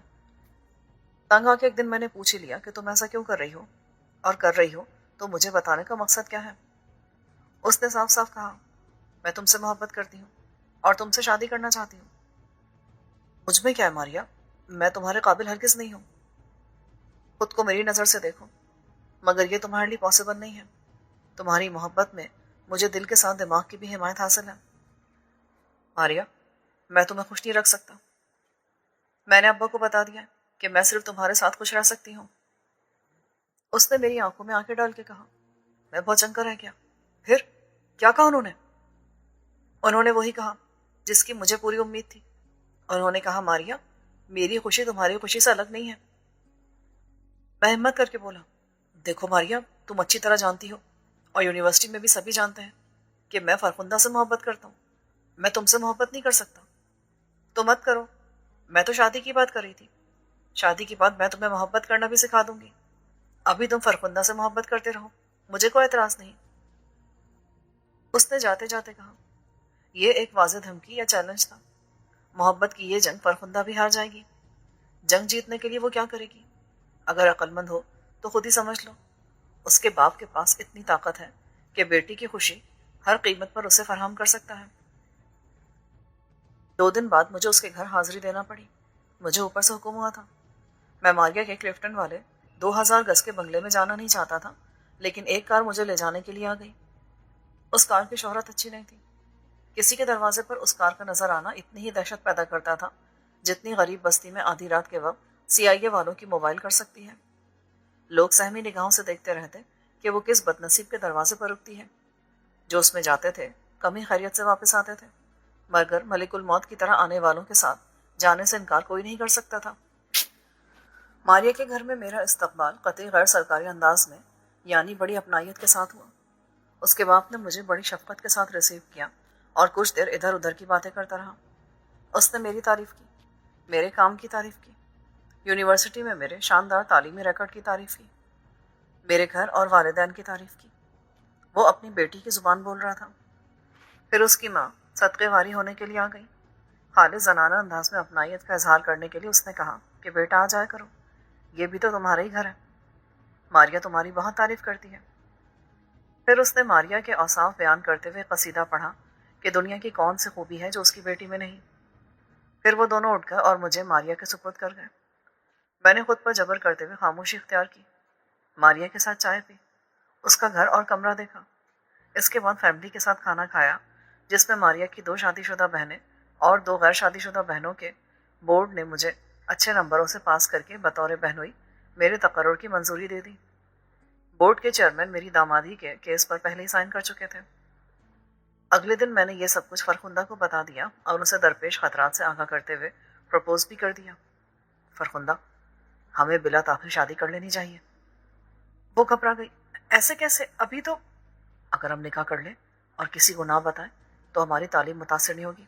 تنگ آ کے ایک دن میں نے پوچھ ہی لیا کہ تم ایسا کیوں کر رہی ہو، اور کر رہی ہو تو مجھے بتانے کا مقصد کیا ہے؟ اس نے صاف صاف کہا، میں تم سے محبت کرتی ہوں اور تم سے شادی کرنا چاہتی ہوں۔ مجھ میں کیا ہے ماریا، میں تمہارے قابل ہرگز نہیں ہوں۔ خود کو میری نظر سے دیکھو، مگر یہ تمہارے لیے پاسبل نہیں ہے۔ تمہاری محبت میں مجھے دل کے ساتھ دماغ کی بھی حمایت حاصل ہے۔ ماریا، میں تمہیں خوش نہیں رکھ سکتا۔ میں نے ابا کو بتا دیا کہ میں صرف تمہارے ساتھ خوش رہ سکتی ہوں۔ اس نے میری آنکھوں میں آنکھیں ڈال کے کہا۔ میں بہت چنکا رہ گیا۔ پھر کیا کہا انہوں نے؟ انہوں نے وہی کہا جس کی مجھے پوری امید تھی۔ انہوں نے کہا، ماریا، میری خوشی تمہاری خوشی سے الگ نہیں ہے۔ میں ہمت کر کے بولا، دیکھو ماریا، تم اچھی طرح جانتی ہو اور یونیورسٹی میں بھی سبھی جانتے ہیں کہ میں فرخندہ سے محبت کرتا ہوں۔ میں تم سے محبت نہیں کر سکتا۔ تو مت کرو، میں تو شادی کی بات کر رہی تھی۔ شادی کے بعد میں تمہیں محبت کرنا بھی سکھا دوں گی۔ ابھی تم فرخندہ سے محبت کرتے رہو، مجھے کوئی اعتراض نہیں۔ اس نے جاتے جاتے کہا، یہ ایک واضح دھمکی یا چیلنج تھا۔ محبت کی یہ جنگ فرخندہ بھی ہار جائے گی۔ جنگ جیتنے کے لیے وہ کیا کرے گی؟ اگر عقل مند ہو تو خود ہی سمجھ لو۔ اس کے باپ کے پاس اتنی طاقت ہے کہ بیٹی کی خوشی ہر قیمت پر اسے فراہم کر سکتا ہے۔ 2 دن بعد مجھے اس کے گھر حاضری دینا پڑی۔ مجھے اوپر سے حکم ہوا تھا۔ میں ماریا کے کلفٹن والے 2000 گز کے بنگلے میں جانا نہیں چاہتا تھا، لیکن ایک کار مجھے لے جانے کے لیے آ گئی۔ اس کار کی شہرت اچھی نہیں تھی۔ کسی کے دروازے پر اس کار کا نظر آنا اتنی ہی دہشت پیدا کرتا تھا جتنی غریب بستی میں آدھی رات کے وقت CIA والوں کی موبائل کر سکتی ہے۔ لوگ سہمی نگاہوں سے دیکھتے رہتے کہ وہ کس بد نصیب کے دروازے پر رکتی ہے۔ جو اس میں جاتے تھے کم ہی خیریت سے واپس آتے تھے، مگر ملک الموت کی طرح آنے والوں کے ساتھ جانے سے انکار کوئی نہیں کر سکتا تھا۔ ماریا کے گھر میں میرا استقبال قطعی غیر سرکاری انداز میں، یعنی بڑی اپنائیت کے ساتھ ہوا۔ اس کے باپ نے مجھے بڑی شفقت کے ساتھ ریسیو کیا اور کچھ دیر ادھر ادھر کی باتیں کرتا رہا۔ اس نے میری تعریف کی، میرے کام کی تعریف کی، یونیورسٹی میں میرے شاندار تعلیمی ریکارڈ کی تعریف کی، میرے گھر اور والدین کی تعریف کی۔ وہ اپنی بیٹی کی زبان بول رہا تھا۔ پھر اس کی ماں صدقے واری ہونے کے لیے آ گئی۔ خالص زنانہ انداز میں اپنائیت کا اظہار کرنے کے لیے اس نے کہا کہ بیٹا آ جایا کرو، یہ بھی تو تمہارا ہی گھر ہے۔ ماریا تمہاری بہت تعریف کرتی ہے۔ پھر اس نے ماریا کے اوصاف بیان کرتے ہوئے قصیدہ پڑھا کہ دنیا کی کون سی خوبی ہے جو اس کی بیٹی میں نہیں۔ پھر وہ دونوں اٹھ گئے اور مجھے ماریا کے سپرد کر گئے۔ میں نے خود پر جبر کرتے ہوئے خاموشی اختیار کی، ماریا کے ساتھ چائے پی، اس کا گھر اور کمرہ دیکھا۔ اس کے بعد فیملی کے ساتھ کھانا کھایا، جس میں ماریا کی 2 شادی شدہ بہنیں اور 2 غیر شادی شدہ بہنوں کے بورڈ نے مجھے اچھے نمبروں سے پاس کر کے بطور بہنوئی میرے تقرر کی منظوری دے دی۔ بورڈ کے چیئرمین میری دامادی کے کیس پر پہلے ہی سائن کر چکے تھے۔ اگلے دن میں نے یہ سب کچھ فرخندہ کو بتا دیا اور اسے درپیش خطرات سے آگاہ کرتے ہوئے پرپوز بھی کر دیا۔ فرخندہ، ہمیں بلا تاخیر شادی کر لینی چاہیے۔ وہ گھبرا گئی۔ ایسے کیسے؟ ابھی تو… اگر ہم نکاح کر لیں اور کسی کو نہ بتائیں تو ہماری تعلیم متاثر نہیں ہوگی۔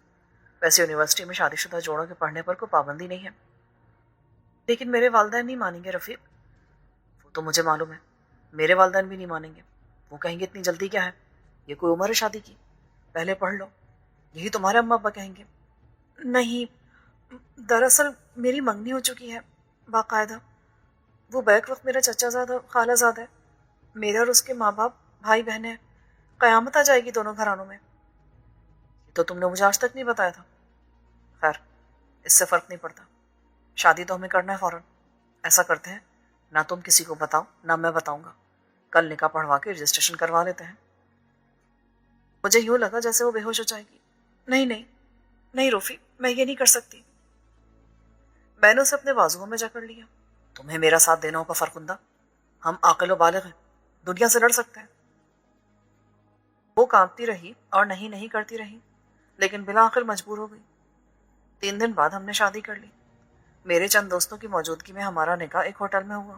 ویسے یونیورسٹی میں شادی شدہ جوڑوں کے پڑھنے پر کوئی پابندی نہیں ہے۔ لیکن میرے والدین نہیں مانیں گے رفیق۔ وہ تو مجھے معلوم ہے، میرے والدین بھی نہیں مانیں گے۔ وہ کہیں گے اتنی جلدی کیا ہے، یہ کوئی عمر ہے شادی کی، پہلے پڑھ لو۔ یہی تمہارے اماں ابا کہیں گے۔ نہیں، دراصل میری منگنی ہو چکی ہے باقاعدہ۔ وہ بیک وقت میرا چچا زادہ خالہ زادہ ہے، میرے اور اس کے ماں باپ بھائی بہنیں ہیں۔ قیامت آ جائے گی دونوں گھرانوں میں۔ یہ تو تم نے مجھے آج تک نہیں بتایا تھا۔ خیر، اس سے فرق نہیں پڑتا، شادی تو ہمیں کرنا ہے فوراً۔ ایسا کرتے ہیں، نہ تم کسی کو بتاؤ نہ میں بتاؤں گا، کل نکاح پڑھوا کے رجسٹریشن کروا لیتے ہیں۔ مجھے یوں لگا جیسے وہ بے ہوش ہو جائے گی۔ نہیں نہیں نہیں روفی، میں یہ نہیں کر سکتی۔ میں نے اسے اپنے بازوؤں میں جکڑ لیا۔ تمہیں میرا ساتھ دینا ہوگا فرخندہ، ہم عاقل و بالغ ہیں، دنیا سے لڑ سکتے ہیں۔ وہ کانپتی رہی اور نہیں نہیں کرتی رہی، لیکن بالآخر مجبور ہو گئی۔ 3 دن بعد ہم نے شادی کر لی۔ میرے چند دوستوں کی موجودگی میں ہمارا نکاح ایک ہوٹل میں ہوا۔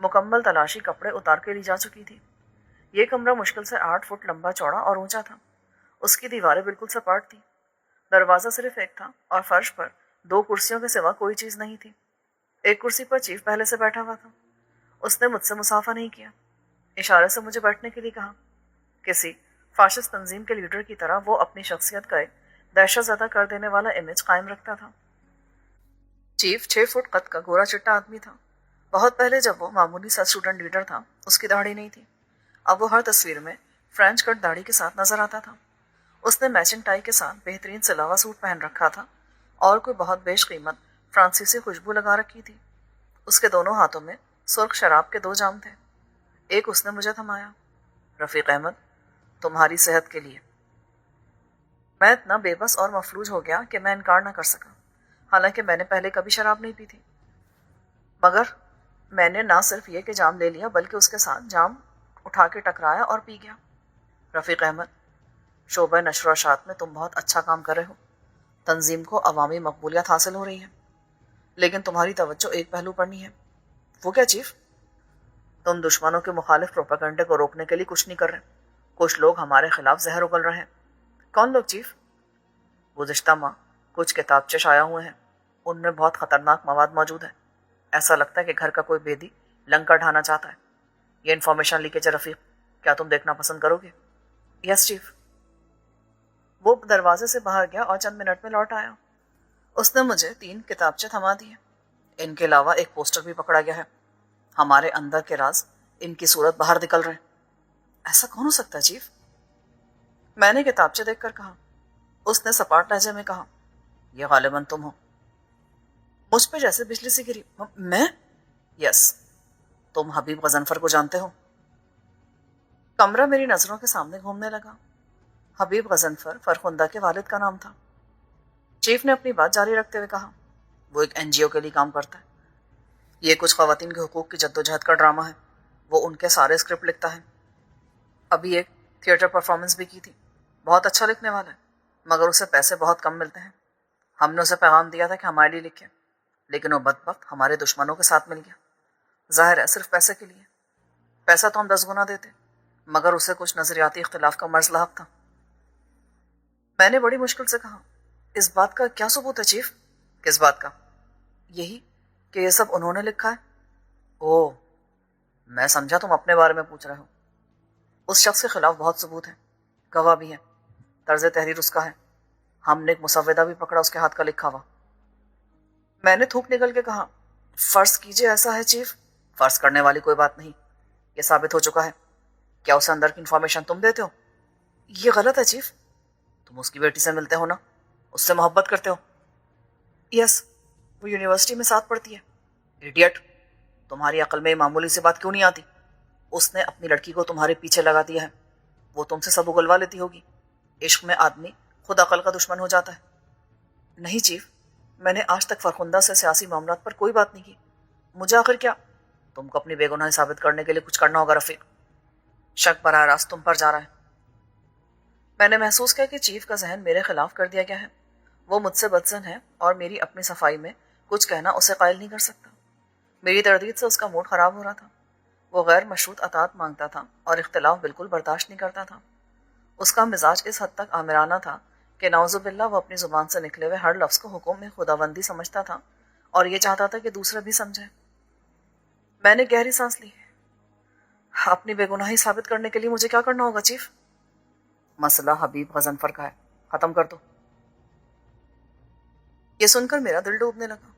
مکمل تلاشی کپڑے اتار کے لی جا چکی تھی۔ یہ کمرہ مشکل سے 8 فٹ لمبا چوڑا اور اونچا تھا۔ اس کی دیواریں بالکل سپاٹ تھی۔ دروازہ صرف ایک تھا اور فرش پر 2 کرسیوں کے سوا کوئی چیز نہیں تھی۔ ایک کرسی پر چیف پہلے سے بیٹھا ہوا تھا۔ اس نے مجھ سے مصافحہ نہیں کیا، اشارے سے مجھے بیٹھنے کے لیے کہا۔ کسی فاشسٹ تنظیم کے لیڈر کی طرح وہ اپنی شخصیت کا ایک دہشت زدہ کر دینے والا امیج قائم رکھتا تھا۔ چیف 6 فٹ قد کا گورا چٹا آدمی تھا۔ بہت پہلے جب وہ معمولی سا اسٹوڈنٹ لیڈر تھا، اس کی داڑھی نہیں تھی۔ اب وہ ہر تصویر میں فرینچ کٹ داڑھی کے ساتھ نظر آتا تھا۔ اس نے میچنگ ٹائی کے ساتھ بہترین سلاوا سوٹ پہن رکھا تھا اور کوئی بہت بیش قیمت فرانسیسی خوشبو لگا رکھی تھی۔ اس کے دونوں ہاتھوں میں سرخ شراب کے 2 جام تھے۔ ایک اس نے مجھے تھمایا۔ رفیق احمد، تمہاری صحت کے لیے۔ میں اتنا بے بس اور مفلوج ہو گیا کہ میں انکار نہ کر سکا، حالانکہ میں نے پہلے کبھی شراب نہیں پی تھی۔ مگر میں نے نہ صرف یہ کہ جام لے لیا بلکہ اس کے ساتھ جام اٹھا کے ٹکرایا اور پی گیا۔ رفیق احمد، شعبہ نشر و اشاعت میں تم بہت اچھا کام کر رہے ہو۔ تنظیم کو عوامی مقبولیت حاصل ہو رہی ہے، لیکن تمہاری توجہ ایک پہلو پر نہیں ہے۔ وہ کیا چیف؟ تم دشمنوں کے مخالف پروپیگنڈے کو روکنے کے لیے کچھ نہیں کر رہے۔ کچھ لوگ ہمارے خلاف زہر اگل رہے ہیں۔ کون لوگ چیف؟ گزشتہ ماہ کچھ کتابچے شائع ہوئے ہیں، ان میں بہت خطرناک مواد موجود ہے۔ ایسا لگتا ہے کہ گھر کا کوئی بیدی لنکا ڈھانا چاہتا ہے۔ یہ انفارمیشن لیکیج ہے رفیق، کیا تم دیکھنا پسند کرو گے؟ یس چیف۔ وہ دروازے سے باہر گیا اور چند منٹ میں لوٹ آیا۔ اس نے مجھے 3 کتابچے تھما دیے۔ ان کے علاوہ ایک پوسٹر بھی پکڑا گیا ہے۔ ہمارے اندر کے راز ان کی صورت باہر نکل رہے ہیں۔ ایسا کون ہو سکتا ہے چیف؟ میں نے کتابچے دیکھ کر کہا۔ اس نے سپاٹ لہجے میں کہا، یہ غالباً تم ہو۔ مجھ پہ جیسے بجلی سے گری۔ میں؟ یس، تم حبیب غضنفر کو جانتے ہو؟ کمرہ میری نظروں کے سامنے گھومنے لگا۔ حبیب غضنفر فرخندہ کے والد کا نام تھا۔ چیف نے اپنی بات جاری رکھتے ہوئے کہا، وہ ایک NGO کے لیے کام کرتا ہے۔ یہ کچھ خواتین کے حقوق کی جدوجہد کا ڈرامہ ہے۔ وہ ان کے سارے اسکرپٹ لکھتا ہے۔ ابھی ایک تھیٹر پرفارمنس بھی کی تھی۔ بہت اچھا لکھنے والا ہے، مگر اسے پیسے بہت کم ملتے ہیں۔ ہم نے اسے پیغام دیا تھا کہ ہمارے لیے لکھے، لیکن وہ بدبخت ہمارے دشمنوں کے ساتھ مل گیا۔ ظاہر ہے صرف پیسے کے لیے۔ پیسہ تو ہم 10 گنا دیتے، مگر اسے کچھ نظریاتی اختلاف کا مرض لاحق تھا۔ میں نے بڑی مشکل سے کہا، اس بات کا کیا ثبوت ہے چیف؟ کس بات کا؟ یہی کہ یہ سب انہوں نے لکھا ہے۔ اوہ، میں سمجھا تم اپنے بارے میں پوچھ رہے ہو۔ اس شخص کے خلاف بہت ثبوت ہے، گواہ بھی ہیں، طرز تحریر اس کا ہے۔ ہم نے ایک مسودہ بھی پکڑا اس کے ہاتھ کا لکھا ہوا۔ میں نے تھوک نکل کے کہا، فرض کیجئے ایسا ہے چیف۔ فرض کرنے والی کوئی بات نہیں، یہ ثابت ہو چکا ہے۔ کیا اسے اندر کی انفارمیشن تم دیتے ہو؟ یہ غلط ہے چیف۔ تم اس کی بیٹی سے ملتے ہو نا، اس سے محبت کرتے ہو؟ یس، وہ یونیورسٹی میں ساتھ پڑھتی ہے۔ ایڈیٹ، تمہاری عقل میں یہ معمولی سی بات کیوں نہیں آتی؟ اس نے اپنی لڑکی کو تمہارے پیچھے لگا دیا ہے۔ وہ تم سے سب اگلوا لیتی ہوگی۔ عشق میں آدمی خود عقل کا دشمن ہو جاتا ہے۔ نہیں چیف، میں نے آج تک فرخندہ سے سیاسی معاملات پر کوئی بات نہیں کی۔ مجھے آخر کیا؟ تم کو اپنی بے گناہی ثابت کرنے کے لیے کچھ کرنا ہوگا رفیق۔ شک براہ راست تم پر جا رہا ہے۔ میں نے محسوس کیا کہ چیف کا ذہن میرے خلاف کر دیا گیا ہے۔ وہ مجھ سے بدظن ہے اور میری اپنی صفائی میں کچھ کہنا اسے قائل نہیں کر سکتا۔ میری تردید سے اس کا موڈ خراب ہو رہا تھا۔ وہ غیر مشروط اطاعت مانگتا تھا اور اختلاف بالکل برداشت نہیں کرتا تھا۔ اس کا مزاج اس حد تک آمرانہ تھا کہ نعوذ باللہ وہ اپنی زبان سے نکلے ہوئے ہر لفظ کو حکم میں خداوندی سمجھتا تھا اور یہ چاہتا تھا کہ دوسرے بھی سمجھیں۔ میں نے گہری سانس لی۔ اپنی بے گناہی ثابت کرنے کے لیے مجھے کیا کرنا ہوگا چیف؟ مسئلہ حبیب غضنفر کا ہے، ختم کر دو۔ یہ سن کر میرا دل ڈوبنے لگا۔